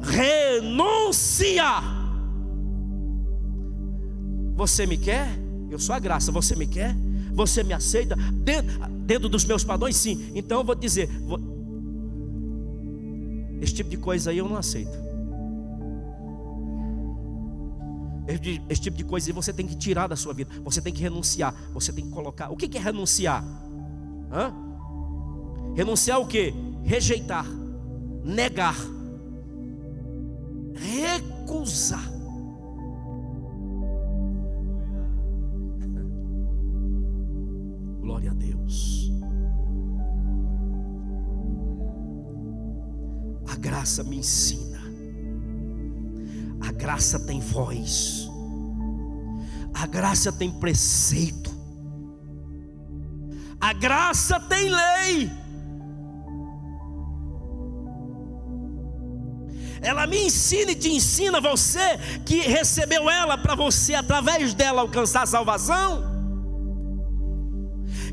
renunciar. Você me quer? Eu sou a graça. Você me quer? Você me aceita? Dentro dos meus padrões, sim. Então eu vou dizer, esse tipo de coisa aí eu não aceito. Esse tipo de coisa aí você tem que tirar da sua vida. Você tem que renunciar. Você tem que colocar. O que é renunciar? Renunciar o quê? Rejeitar, negar, recusar. Glória a Deus. A graça me ensina. A graça tem voz. A graça tem preceito. A graça tem lei. Ela me ensina e te ensina, você que recebeu ela, para você através dela alcançar a salvação,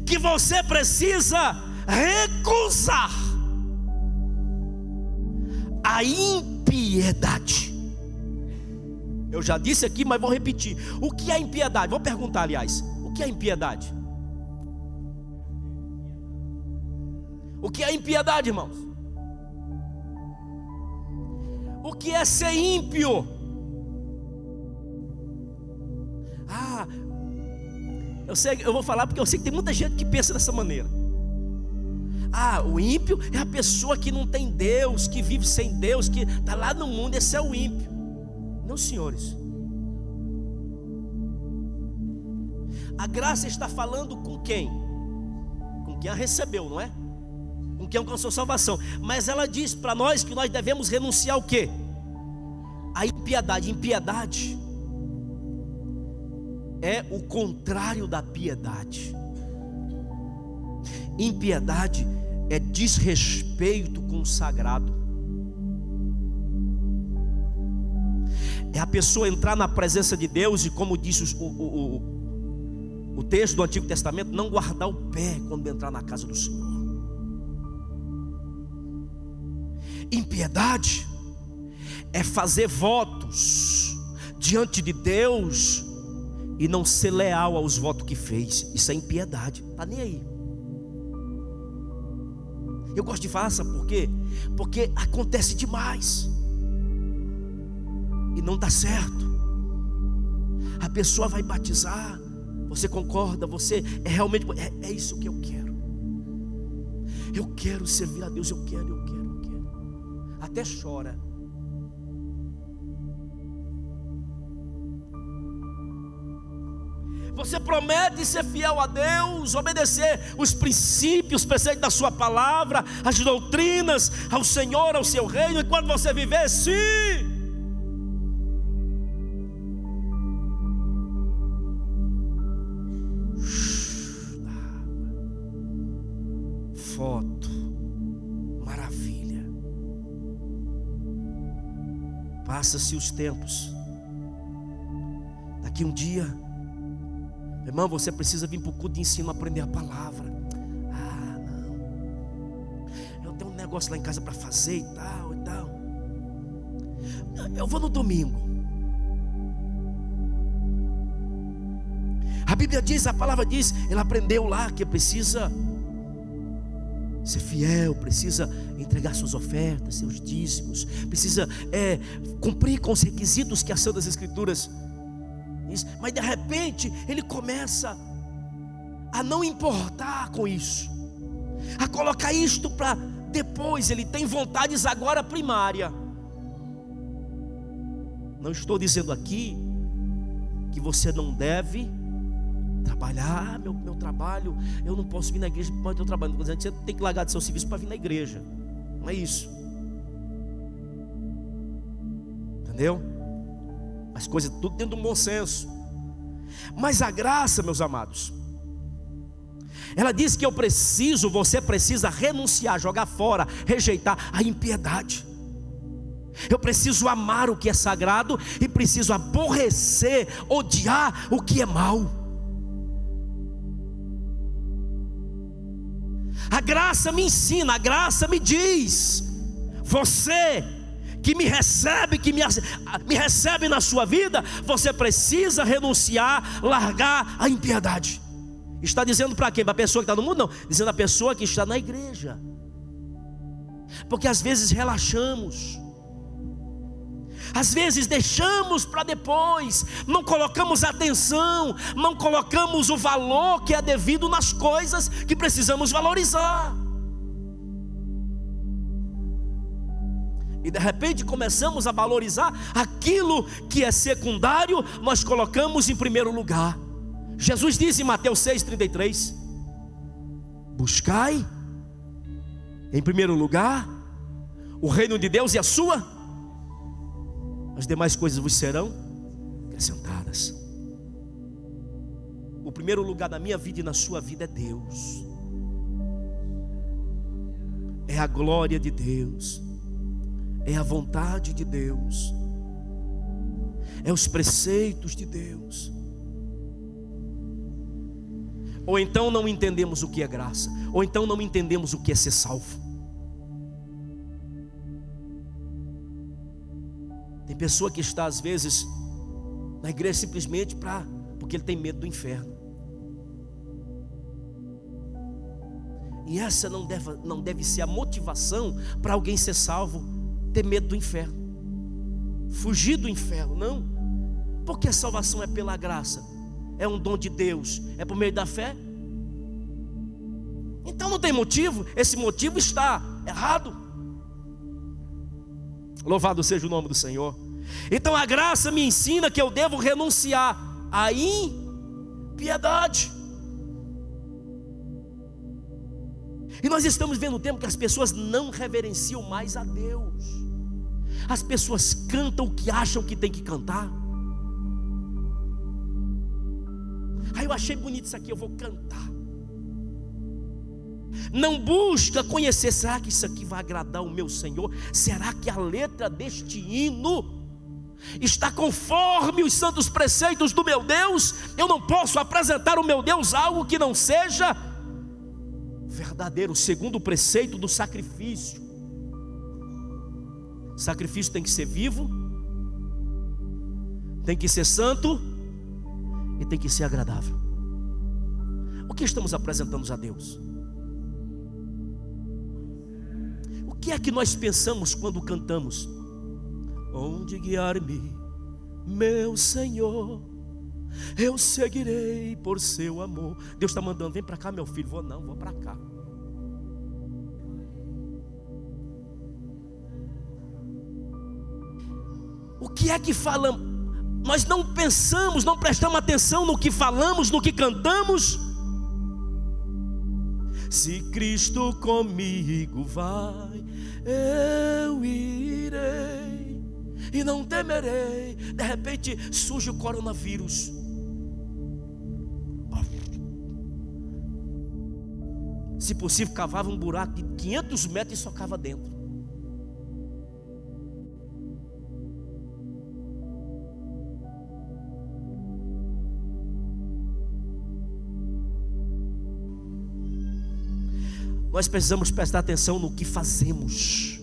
que você precisa recusar a impiedade. Eu já disse aqui, mas vou repetir. O que é impiedade? Vou perguntar, aliás, o que é impiedade? O que é impiedade, irmãos? O que é ser ímpio? Eu vou falar porque eu sei que tem muita gente que pensa dessa maneira. O ímpio é a pessoa que não tem Deus, que vive sem Deus, que está lá no mundo. Esse é o ímpio. Não, senhores. A graça está falando com quem? Com quem a recebeu, não é? Com quem alcançou salvação. Mas ela diz para nós que nós devemos renunciar ao quê? A impiedade. Impiedade é o contrário da piedade. Impiedade é desrespeito com o sagrado. É a pessoa entrar na presença de Deus e, como disse o texto do Antigo Testamento, não guardar o pé quando entrar na casa do Senhor. Impiedade é fazer votos diante de Deus e não ser leal aos votos que fez. Isso é impiedade. Está nem aí. Eu gosto de falar, sabe por quê? Porque acontece demais e não dá certo. A pessoa vai batizar, você concorda, você é realmente, é isso que eu quero. Eu quero servir a Deus, eu quero. Até chora. Você promete ser fiel a Deus, obedecer os princípios, preceitos da sua palavra, as doutrinas, ao Senhor, ao seu reino, e quando você viver, sim. Foto, maravilha. Passa-se os tempos. Daqui um dia, irmão, você precisa vir para o culto de ensino, aprender a palavra. Não, eu tenho um negócio lá em casa para fazer e tal. Eu vou no domingo. A Bíblia diz, a palavra diz, ele aprendeu lá que precisa ser fiel, precisa entregar suas ofertas, seus dízimos, precisa cumprir com os requisitos que as Santas Escrituras Mas de repente ele começa a não importar com isso, a colocar isto para depois. Ele tem vontades agora primárias. Não estou dizendo aqui que você não deve trabalhar. Meu trabalho, eu não posso vir na igreja para o teu trabalho. Não estou dizendo que você tem que largar do seu serviço para vir na igreja. Não é isso. Entendeu? As coisas tudo dentro de um bom senso. Mas a graça, meus amados, ela diz que você precisa renunciar, jogar fora, rejeitar a impiedade. Eu preciso amar o que é sagrado e preciso aborrecer, odiar o que é mal. A graça me ensina, a graça me diz: você que me recebe, me recebe na sua vida, você precisa renunciar, largar a impiedade. Está dizendo para quem? Para a pessoa que está no mundo? Não, dizendo a pessoa que está na igreja. Porque às vezes relaxamos, às vezes deixamos para depois, não colocamos atenção, não colocamos o valor que é devido nas coisas que precisamos valorizar. E de repente começamos a valorizar aquilo que é secundário, nós colocamos em primeiro lugar. Jesus diz em Mateus 6,33: buscai em primeiro lugar o reino de Deus e a sua, as demais coisas vos serão acrescentadas. O primeiro lugar na minha vida e na sua vida é Deus, é a glória de Deus, é a vontade de Deus, é os preceitos de Deus. Ou então não entendemos o que é graça, ou então não entendemos o que é ser salvo. Tem pessoa que está às vezes na igreja simplesmente porque ele tem medo do inferno. E essa não deve ser a motivação para alguém ser salvo, ter medo do inferno, fugir do inferno. Não, porque a salvação é pela graça, é um dom de Deus, é por meio da fé. Então não tem motivo, esse motivo está errado. Louvado seja o nome do Senhor. Então a graça me ensina que eu devo renunciar à impiedade. E nós estamos vendo o tempo que as pessoas não reverenciam mais a Deus. As pessoas cantam o que acham que tem que cantar. Aí eu achei bonito isso aqui, eu vou cantar. Não busca conhecer, será que isso aqui vai agradar o meu Senhor? Será que a letra deste hino está conforme os santos preceitos do meu Deus? Eu não posso apresentar ao meu Deus algo que não seja verdadeiro, segundo o preceito do sacrifício. Sacrifício tem que ser vivo, tem que ser santo e tem que ser agradável. O que estamos apresentando a Deus? O que é que nós pensamos quando cantamos? Onde guiar-me, meu Senhor, eu seguirei por seu amor. Deus está mandando, vem para cá meu filho. Vou para cá. O que é que falamos? Nós não pensamos, não prestamos atenção no que falamos, no que cantamos. Se Cristo comigo vai, eu irei e não temerei. De repente surge o coronavírus. Se possível, cavava um buraco de 500 metros e socava dentro. Nós precisamos prestar atenção no que fazemos,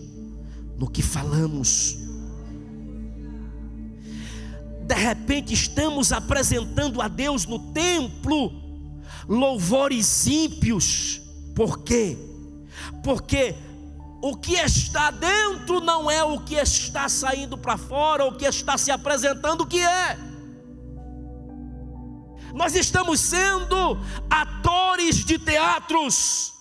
no que falamos. De repente estamos apresentando a Deus no templo louvores ímpios. Por quê? Porque o que está dentro não é o que está saindo para fora, o que está se apresentando o que é. Nós estamos sendo atores de teatros.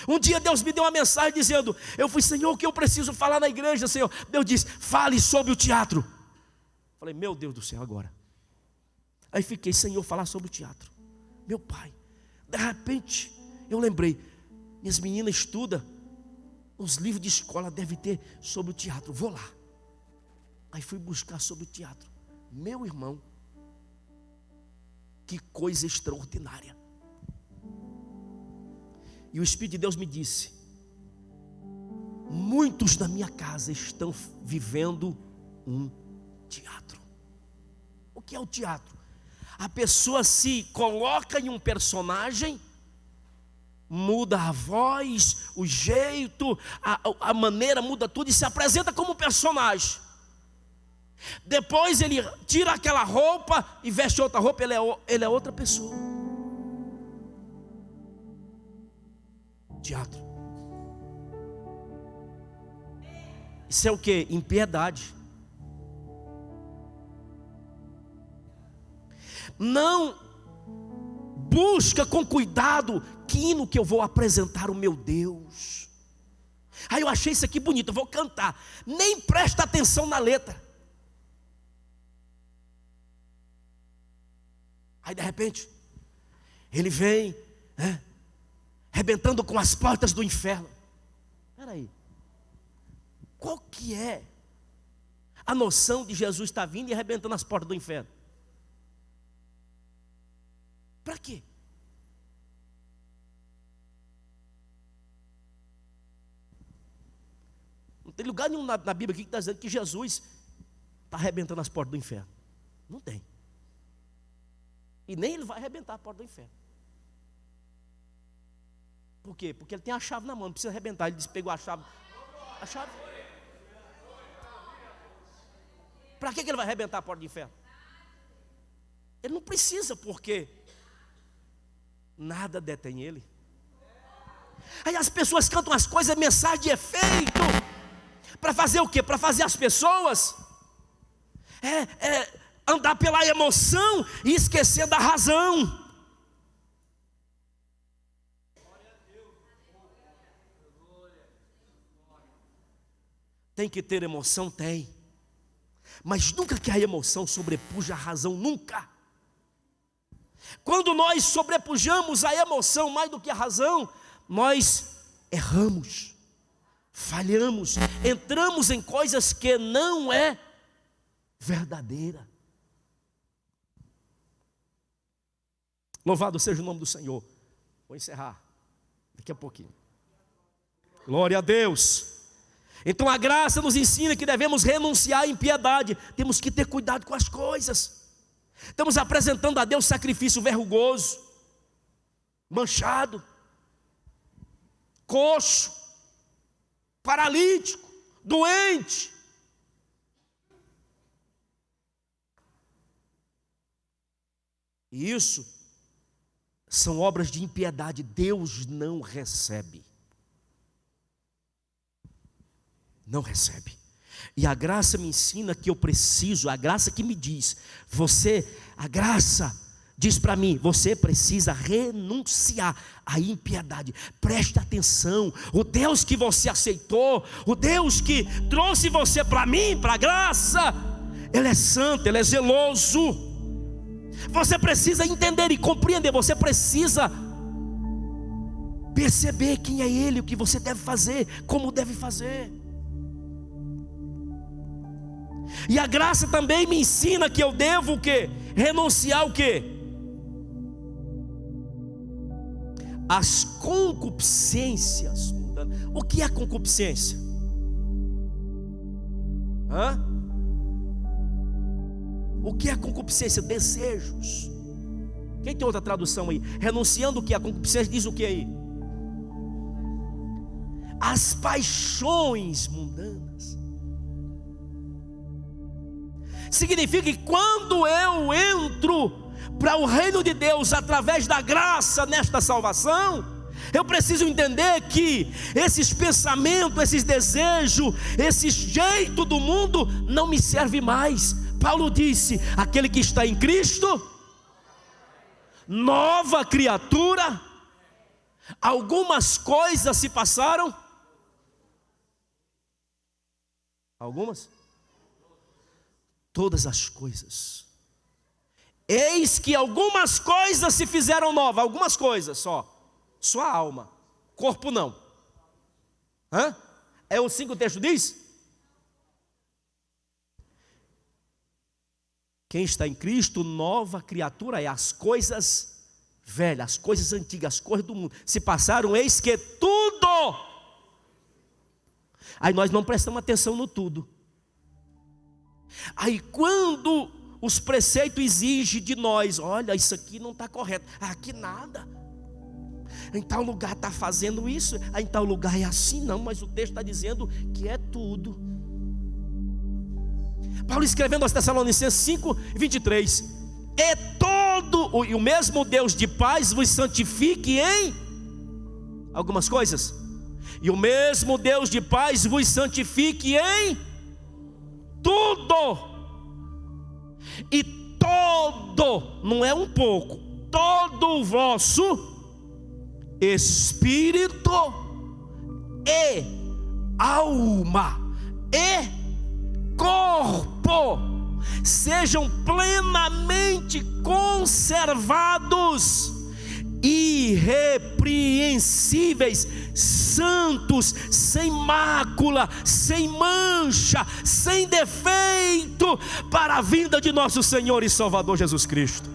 Um dia Deus me deu uma mensagem dizendo: eu fui, Senhor, o que eu preciso falar na igreja, Senhor? Deus disse: fale sobre o teatro. Falei: meu Deus do céu, agora. Aí fiquei: Senhor, falar sobre o teatro. Meu Pai. De repente eu lembrei: minhas meninas estudam, os livros de escola devem ter sobre o teatro, vou lá. Aí fui buscar sobre o teatro. Meu irmão, que coisa extraordinária. E o Espírito de Deus me disse: muitos na minha casa estão vivendo um teatro. O que é o teatro? A pessoa se coloca em um personagem, muda a voz, o jeito, a maneira, muda tudo e se apresenta como um personagem. Depois ele tira aquela roupa e veste outra roupa, ele é outra pessoa. Teatro. Isso é o que? Impiedade. Não busca com cuidado que hino que eu vou apresentar o meu Deus. Aí eu achei isso aqui bonito, eu vou cantar. Nem presta atenção na letra. Aí de repente ele vem, arrebentando com as portas do inferno. Espera aí, qual que é a noção de Jesus estar vindo e arrebentando as portas do inferno? Para quê? Não tem lugar nenhum na Bíblia aqui que está dizendo que Jesus está arrebentando as portas do inferno. Não tem. E nem ele vai arrebentar a porta do inferno. Por quê? Porque ele tem a chave na mão, não precisa arrebentar. Ele disse: pegou a chave. A chave. Para que ele vai arrebentar a porta do inferno? Ele não precisa, porque nada detém ele. Aí as pessoas cantam as coisas, mensagem de efeito. Para fazer o quê? Para fazer as pessoas andar pela emoção e esquecer da razão. Tem que ter emoção? Tem. Mas nunca que a emoção sobrepuja a razão, nunca. Quando nós sobrepujamos a emoção mais do que a razão, nós erramos, falhamos, entramos em coisas que não é verdadeira. Louvado seja o nome do Senhor. Vou encerrar daqui a pouquinho. Glória a Deus. Então a graça nos ensina que devemos renunciar à impiedade. Temos que ter cuidado com as coisas. Estamos apresentando a Deus sacrifício verrugoso, manchado, coxo, paralítico, doente. E isso são obras de impiedade. Deus não recebe. Não recebe. E a graça me ensina que eu preciso, a graça que me diz, a graça diz para mim, você precisa renunciar à impiedade. Preste atenção, o Deus que você aceitou, o Deus que trouxe você para mim, para a graça, Ele é santo, Ele é zeloso. Você precisa entender e compreender, você precisa perceber quem é Ele, o que você deve fazer, como deve fazer. E a graça também me ensina que eu devo o quê? Renunciar o quê? As concupiscências. O que é concupiscência? O que é concupiscência? Desejos. Quem tem outra tradução aí? Renunciando o que? A concupiscência diz o que aí? As paixões mundanas. Significa que quando eu entro para o reino de Deus através da graça nesta salvação, eu preciso entender que esses pensamentos, esses desejos, esse jeito do mundo não me serve mais. Paulo disse: aquele que está em Cristo nova criatura, algumas coisas se passaram. Algumas? Todas as coisas. Eis que algumas coisas se fizeram novas, algumas coisas só. Só a alma, corpo não. É o 5 texto diz? Quem está em Cristo, nova criatura é. As coisas velhas, as coisas antigas, as coisas do mundo se passaram, eis que tudo. Aí nós não prestamos atenção no tudo. Aí quando os preceitos exigem de nós, olha, isso aqui não está correto, aqui nada, em tal lugar está fazendo isso, em tal lugar é assim, não, mas o texto está dizendo que é tudo. Paulo escrevendo aos Tessalonicenses 5:23, e o mesmo Deus de paz vos santifique em algumas coisas, e o mesmo Deus de paz vos santifique em tudo, e todo, não é um pouco, todo o vosso espírito e alma e corpo sejam plenamente conservados, irrepreensíveis, santos, sem mácula, sem mancha, sem defeito, para a vinda de nosso Senhor e Salvador Jesus Cristo.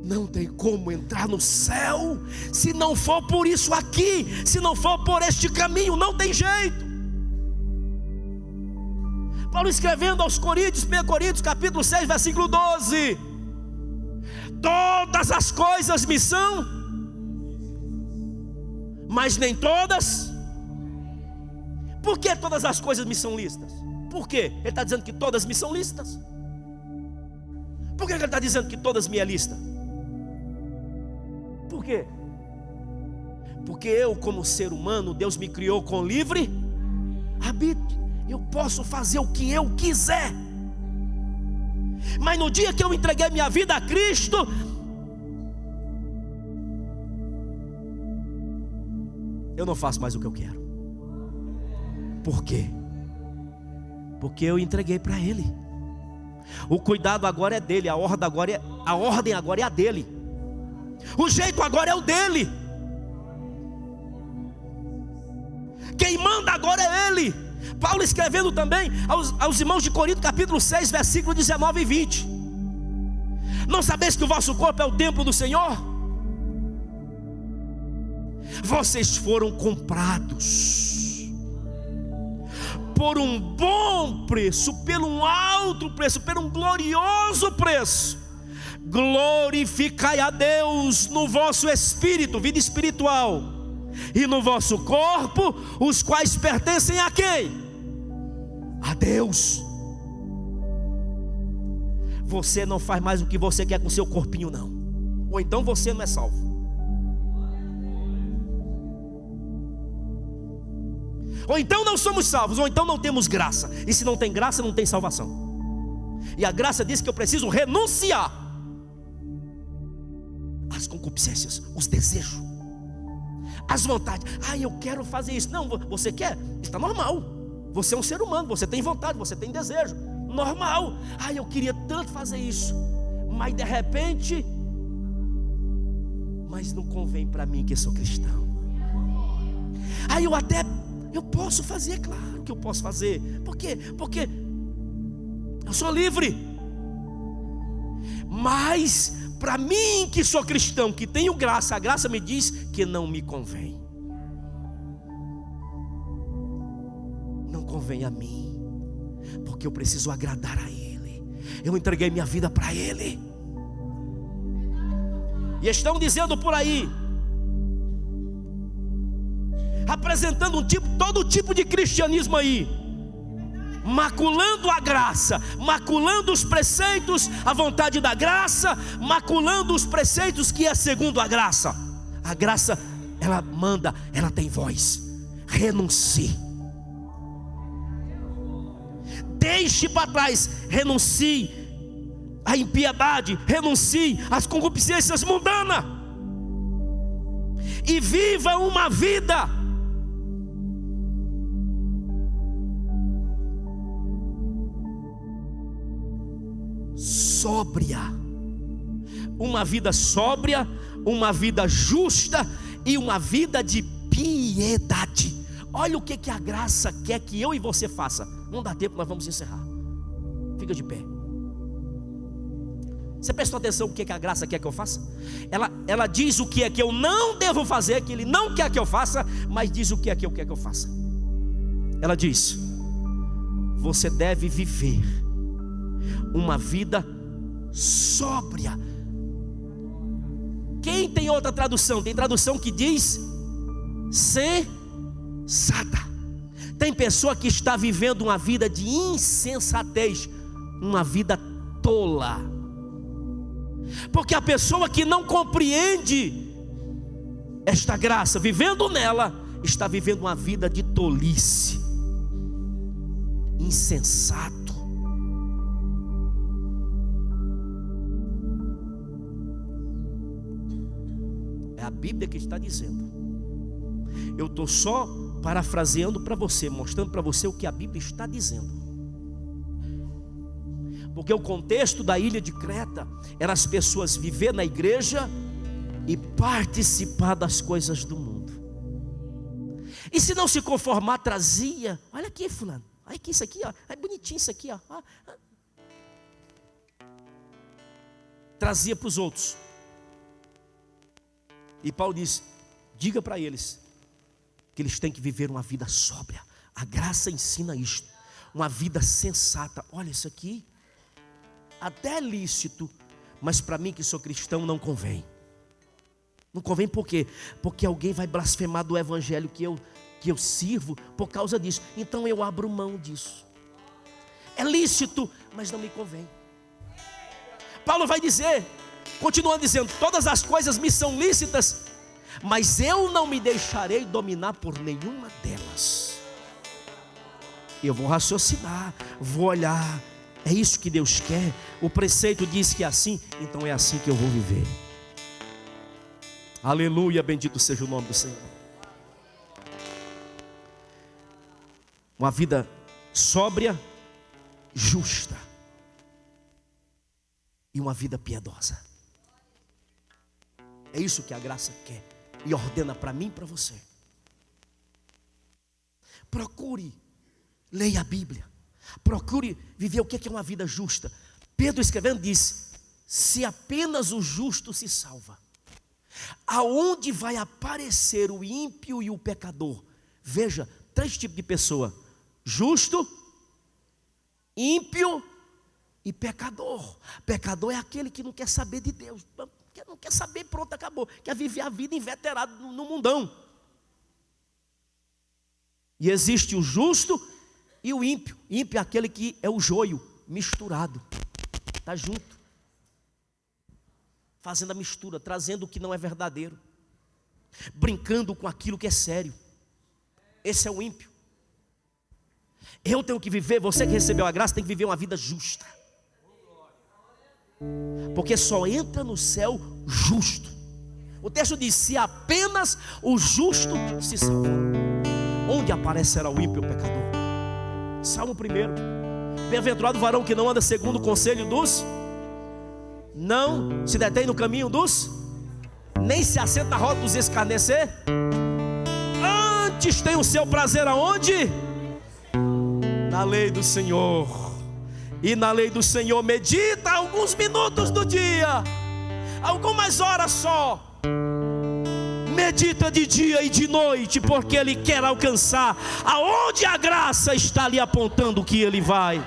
Não tem como entrar no céu se não for por isso aqui, se não for por este caminho, não tem jeito. Paulo escrevendo aos Coríntios, 1 Coríntios capítulo 6, versículo 12: todas as coisas me são, mas nem todas. Por que todas as coisas me são lícitas? Por quê? Ele está dizendo que todas me são lícitas. Por que ele está dizendo que todas me é lícita? Por quê? Porque eu, como ser humano, Deus me criou com livre arbítrio. Eu posso fazer o que eu quiser. Mas no dia que eu entreguei minha vida a Cristo, eu não faço mais o que eu quero. Por quê? Porque eu entreguei para Ele. O cuidado agora é dele, a ordem agora é a dele. O jeito agora é o dele. Quem manda agora é Ele. Paulo escrevendo também aos irmãos de Corinto, capítulo 6, versículo 19 e 20: não sabeis que o vosso corpo é o templo do Senhor? Vocês foram comprados por um bom preço, por um alto preço, por um glorioso preço. Glorificai a Deus no vosso espírito, vida espiritual, e no vosso corpo, os quais pertencem a quem? A Deus. Você não faz mais o que você quer com seu corpinho, não. Ou então você não é salvo. Ou então não somos salvos, ou então não temos graça. E se não tem graça, não tem salvação. E a graça diz que eu preciso renunciar às concupiscências, os desejos, as vontades. Eu quero fazer isso. Não, você quer? Está normal. Você é um ser humano, você tem vontade, você tem desejo. Normal. Eu queria tanto fazer isso, mas de repente, mas não convém para mim que sou cristão. Eu posso fazer, claro que eu posso fazer. Por quê? Porque eu sou livre. Mas para mim que sou cristão, que tenho graça, a graça me diz que não me convém. Não convém a mim, porque eu preciso agradar a Ele. Eu entreguei minha vida para Ele. E estão dizendo por aí, apresentando todo tipo de cristianismo aí, maculando a graça, maculando os preceitos, a vontade da graça, maculando os preceitos que é segundo a graça. A graça, ela manda, ela tem voz. Renuncie. Deixe para trás, renuncie a impiedade, renuncie às concupiscências mundanas e viva uma vida sóbria, uma vida sóbria, uma vida justa e uma vida de piedade. Olha o que a graça quer que eu e você faça. Não dá tempo, nós vamos encerrar. Fica de pé. Você prestou atenção no que a graça quer que eu faça? Ela diz o que é que eu não devo fazer, que Ele não quer que eu faça, mas diz o que é que eu quero que eu faça. Ela diz: você deve viver uma vida sóbria. Quem tem outra tradução? Tem tradução que diz sensata. Tem pessoa que está vivendo uma vida de insensatez, uma vida tola. Porque a pessoa que não compreende esta graça, vivendo nela, está vivendo uma vida de tolice, insensato. É a Bíblia que está dizendo. Eu estou só parafraseando para você, mostrando para você o que a Bíblia está dizendo. Porque o contexto da ilha de Creta era as pessoas viver na igreja e participar das coisas do mundo. E se não se conformar, trazia: olha aqui, fulano, olha aqui, isso aqui, ó, é bonitinho isso aqui, ó. Trazia para os outros. E Paulo diz: diga para eles que eles têm que viver uma vida sóbria. A graça ensina isto, uma vida sensata. Olha, isso aqui até é lícito, mas para mim que sou cristão não convém. Não convém por quê? Porque alguém vai blasfemar do evangelho que eu sirvo por causa disso. Então eu abro mão disso. É lícito, mas não me convém. Paulo vai dizer, continuando dizendo: todas as coisas me são lícitas, mas eu não me deixarei dominar por nenhuma delas. Eu vou raciocinar, vou olhar. É isso que Deus quer. O preceito diz que é assim, então é assim que eu vou viver. Aleluia, bendito seja o nome do Senhor. Uma vida sóbria, justa e uma vida piedosa. É isso que a graça quer e ordena para mim e para você. Procure, leia a Bíblia. Procure viver o que é uma vida justa. Pedro escrevendo diz: se apenas o justo se salva, aonde vai aparecer o ímpio e o pecador? Veja, 3 tipos de pessoa: justo, ímpio e pecador. Pecador é aquele que não quer saber de Deus, não quer saber, pronto, acabou. Quer viver a vida inveterado no mundão. E existe o justo e o ímpio. Ímpio é aquele que é o joio misturado, está junto, fazendo a mistura, trazendo o que não é verdadeiro, brincando com aquilo que é sério. Esse é o ímpio. Eu tenho que viver, você que recebeu a graça tem que viver uma vida justa, porque só entra no céu justo. O texto diz: se apenas o justo se salva. Onde aparecerá o ímpio e o pecador? Salmo 1: bem-aventurado o varão que não anda segundo o conselho dos, não se detém no caminho dos, nem se assenta na roda dos escarnecer. Antes tem o seu prazer aonde? Na lei do Senhor. E na lei do Senhor medita alguns minutos do dia, algumas horas só. Medita de dia e de noite, porque ele quer alcançar aonde a graça está lhe apontando que ele vai.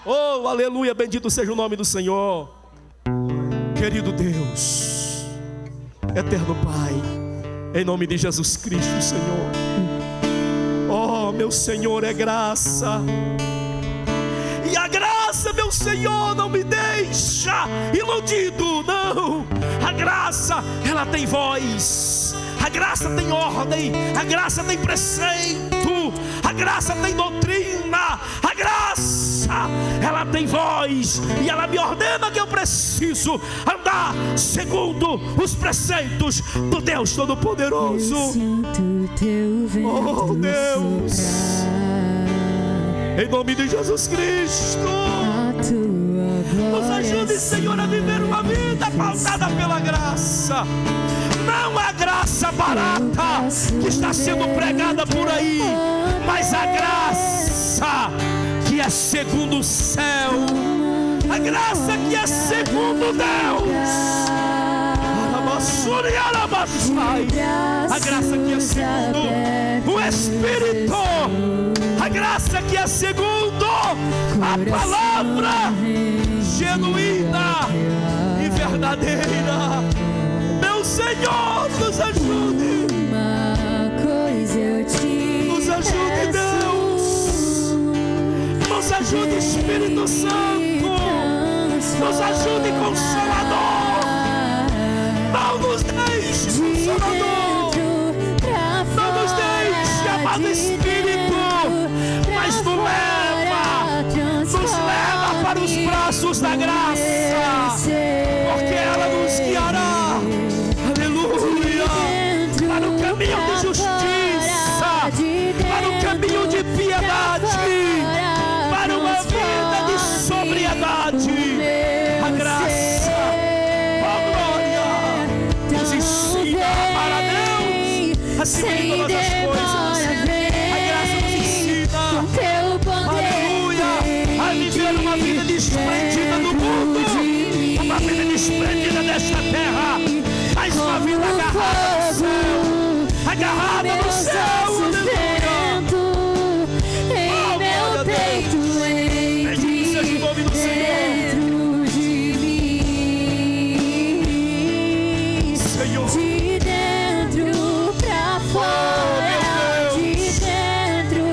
Oh, aleluia, bendito seja o nome do Senhor. Querido Deus, eterno Pai, em nome de Jesus Cristo, Senhor. Oh, meu Senhor, é graça. E a graça, meu Senhor, não me deixa iludido, não. A graça, ela tem voz. A graça tem ordem. A graça tem preceito. A graça tem doutrina. A graça graça, ela tem voz e ela me ordena que eu preciso andar segundo os preceitos do Deus Todo-Poderoso. Oh Deus, em nome de Jesus Cristo, nos ajude, Senhor, a viver uma vida pautada pela graça. Não a graça barata que está sendo pregada por aí, mas a graça que é segundo o céu, a graça que é segundo Deus, a graça que é segundo o Espírito, a graça que é segundo a palavra genuína e verdadeira. Meu Senhor, nos ajude. Nos ajude, Deus. Nos ajude, Espírito Santo. Nos ajude, Consolador. Não nos deixe, Consolador. Não nos deixe, amado Espírito, mas nos leva para os braços da graça, porque ela nos guiará, aleluia, para o caminho de justiça, para o caminho de piedade, para uma vida de sobriedade. A graça, a glória, nos ensina a amar a Deus acima de todas as coisas. A graça nos ensina, aleluia, a viver uma vida desprendida do mundo, uma vida desprendida desta terra, mas uma vida agarrada no céu, agarrada no céu, aleluia. Oh, glória a Deus. Bendito seja o nome do Senhor. Senhor, De dentro pra fora, de dentro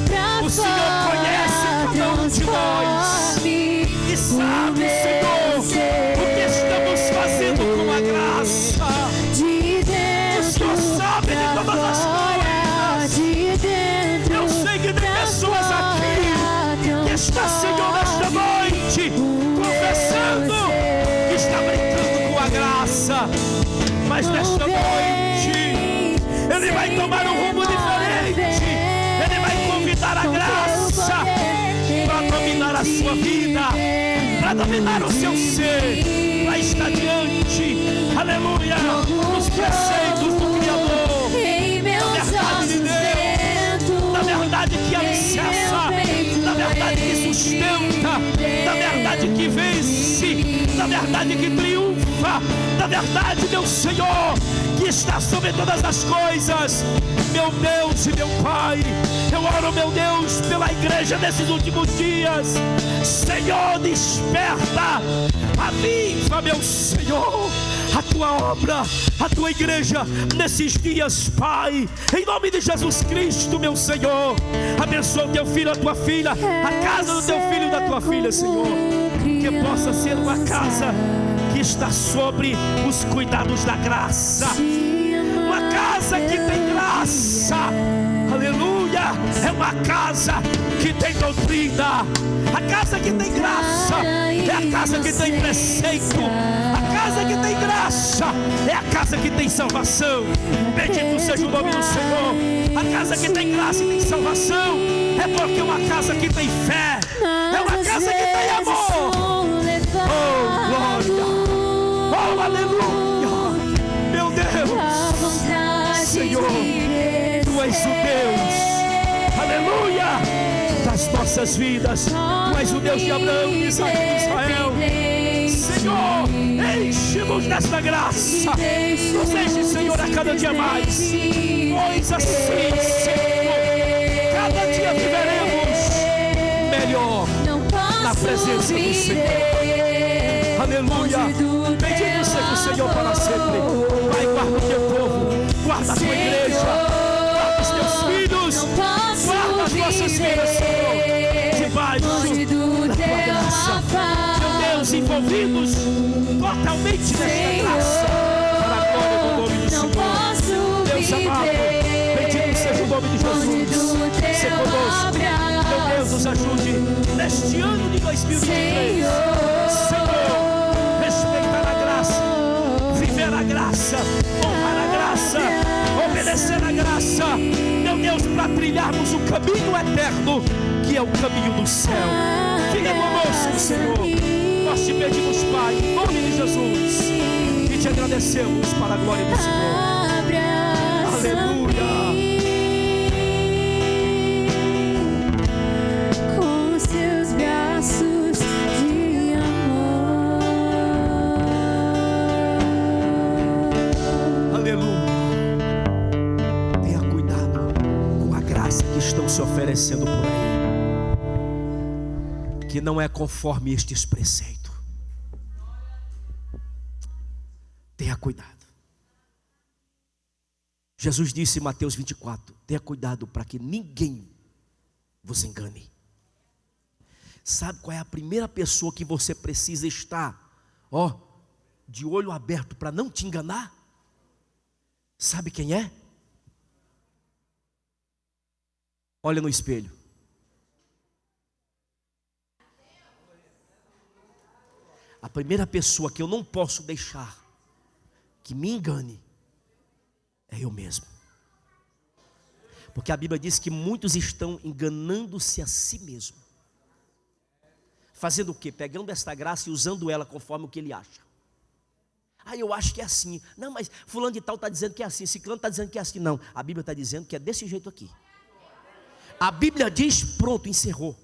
pra o Senhor conhece cada um de nós e sabe, Senhor, o que estamos fazendo com a graça. de O Senhor dentro sabe de pra todas as fora, coisas. de dentro Eu sei que tem pessoas aqui que está, Senhor, nesta noite confessando que está brincando com a graça, mas nesta noite Ele vai tomar um rumo diferente. Ele vai convidar a graça para dominar a sua vida, para dominar o seu ser, para estar diante, aleluia, dos preceitos do Criador, em meus da verdade de ossos Deus, da dentro, verdade que alicerça, da verdade que sustenta, da verdade que vence, da verdade que triunfa, da verdade, meu Senhor, que está sobre todas as coisas. Meu Deus e meu Pai, eu oro, meu Deus, pela igreja nesses últimos dias. Senhor, desperta, aviva, meu Senhor, a tua obra, a tua igreja nesses dias, Pai, em nome de Jesus Cristo, meu Senhor. Abençoa o teu filho, a tua filha, a casa do teu filho e da tua filha, Senhor, que possa ser uma casa que está sobre os cuidados da graça, uma casa que tem graça, aleluia, é uma casa que tem doutrina, a casa que tem graça é a casa que tem preceito, a casa que tem graça é a casa que tem salvação. Bendito seja o nome do Senhor. A casa que tem graça e tem salvação é porque é uma casa que tem fé, é uma casa que tem amor. Oh, glória, oh, aleluia, meu Deus, Senhor, Tu és o Deus, aleluia, das nossas vidas. Tu és o Deus de Abraão, de Isaac e de Israel. Senhor, enche-nos desta graça, nos enche, Senhor, a cada dia mais, pois assim, Senhor, cada dia viveremos melhor na presença do Senhor. Aleluia, bendito seja o Senhor para sempre. Pai, guarda o teu povo, guarda a tua igreja, guarda os teus filhos, guarda as nossas vidas, Senhor, debaixo da tua graça. Meu Deus, envolvidos totalmente nesta graça, para a glória do nome do Senhor. Deus amado, bendito seja o nome nome de Jesus. Ser conosco. Meu Deus, nos ajude neste ano de 2023. Senhor, respeitar a graça, viver a graça, honrar a graça, obedecer a graça. Meu Deus, para trilharmos o caminho eterno, que é o caminho do céu. Fica conosco, Senhor. Nós te pedimos, Pai, em nome de Jesus, e te agradecemos para a glória do Senhor. Aleluia. Com seus braços de amor. Aleluia. Tenha cuidado com a graça que estão se oferecendo por aí, que não é conforme estes preceitos. Tenha cuidado. Jesus disse em Mateus 24: tenha cuidado para que ninguém vos engane. Sabe qual é a primeira pessoa que você precisa estar, de olho aberto para não te enganar? Sabe quem é? Olha no espelho. A primeira pessoa que eu não posso deixar que me engane é eu mesmo. Porque a Bíblia diz que muitos estão enganando-se a si mesmo. Fazendo o quê? Pegando esta graça e usando ela conforme o que ele acha. Eu acho que é assim. Não, mas fulano de tal está dizendo que é assim, ciclano está dizendo que é assim. Não, a Bíblia está dizendo que é desse jeito aqui. A Bíblia diz, pronto, encerrou.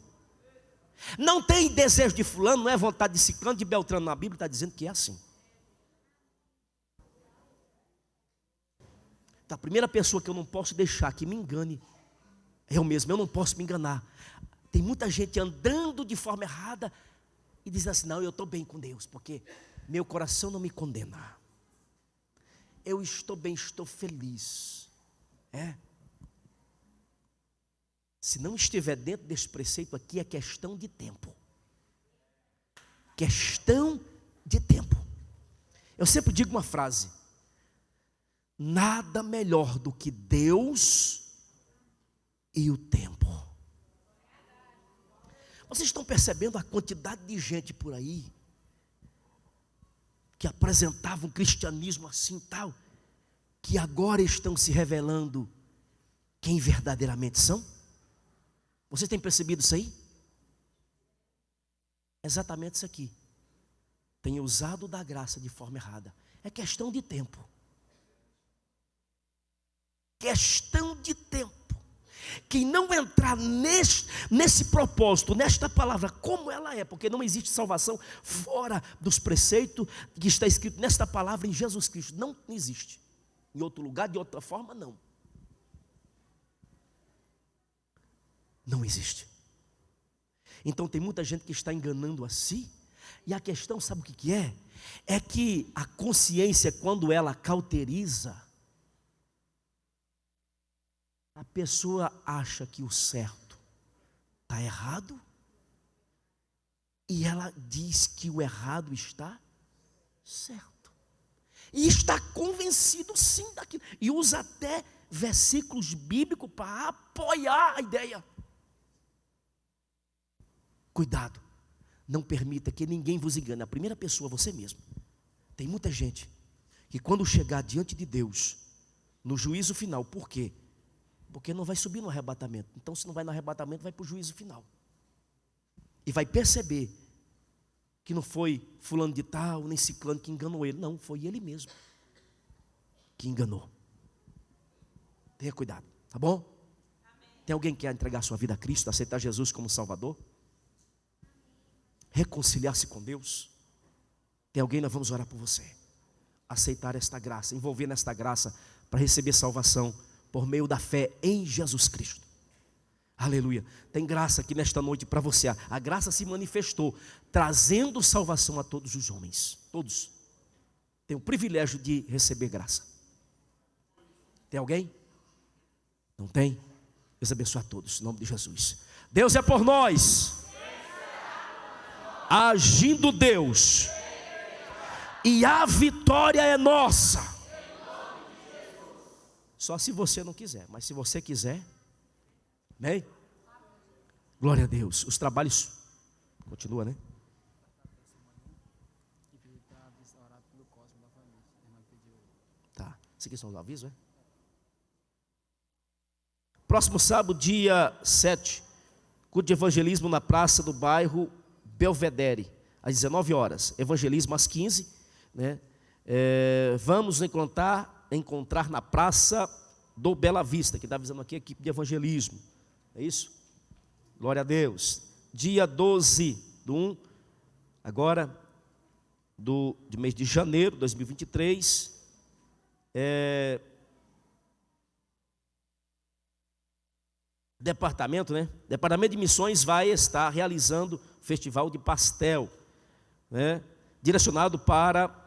Não tem desejo de fulano, não é vontade de ciclano, de beltrano. A Bíblia está dizendo que é assim. Então, a primeira pessoa que eu não posso deixar que me engane é eu mesmo. Eu não posso me enganar. Tem muita gente andando de forma errada e dizendo assim: não, eu estou bem com Deus, porque meu coração não me condena. Eu estou bem, estou feliz. Se não estiver dentro desse preceito aqui, é questão de tempo. Questão de tempo. Eu sempre digo uma frase: nada melhor do que Deus e o tempo. Vocês estão percebendo a quantidade de gente por aí que apresentava um cristianismo assim tal, que agora estão se revelando quem verdadeiramente são? Vocês têm percebido isso aí? Exatamente isso aqui. Tem usado da graça de forma errada. É questão de tempo. Questão de tempo. Quem não entrar nesse propósito, nesta palavra, como ela é, porque não existe salvação fora dos preceitos que está escrito nesta palavra em Jesus Cristo. Não existe. Em outro lugar, de outra forma, não. Não existe. Então tem muita gente que está enganando a si. E a questão, sabe o que é? É que a consciência, quando ela cauteriza, a pessoa acha que o certo está errado, e ela diz que o errado está certo, e está convencido sim daquilo, e usa até versículos bíblicos para apoiar a ideia. Cuidado, não permita que ninguém vos engane. A primeira pessoa, você mesmo. Tem muita gente que quando chegar diante de Deus, no juízo final, por quê? Porque não vai subir no arrebatamento. Então, se não vai no arrebatamento, vai para o juízo final. E vai perceber que não foi fulano de tal, nem ciclano que enganou ele. Não, foi ele mesmo que enganou. Tenha cuidado, tá bom? Amém. Tem alguém que quer entregar sua vida a Cristo, aceitar Jesus como Salvador? Reconciliar-se com Deus? Tem alguém? Nós vamos orar por você. Aceitar esta graça, envolver nesta graça para receber salvação por meio da fé em Jesus Cristo. Aleluia. Tem graça aqui nesta noite para você. A graça se manifestou, trazendo salvação a todos os homens. Todos têm o privilégio de receber graça. Tem alguém? Não tem? Deus abençoe a todos, em nome de Jesus. Deus é por nós. Agindo Deus, e a vitória é nossa. Só se você não quiser, mas se você quiser, amém? Glória a Deus. Os trabalhos continua, né? Tá. Esses aqui são os avisos, né? Próximo sábado, dia 7, culto de evangelismo na praça do bairro Belvedere, às 19 horas. Evangelismo às 15, né? Vamos encontrar na praça do Bela Vista, que está avisando aqui a equipe de evangelismo. É isso? Glória a Deus. Dia 12 do 1, agora, do mês de janeiro de 2023, Departamento de Missões vai estar realizando festival de pastel, né? Direcionado para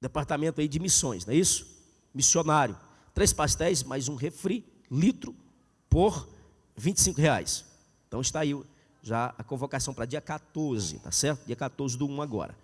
Departamento aí de Missões, não é isso? Missionário. 3 pastéis mais um refri, litro, por R$25. Então está aí já a convocação para dia 14, tá certo? Dia 14 do 1 agora.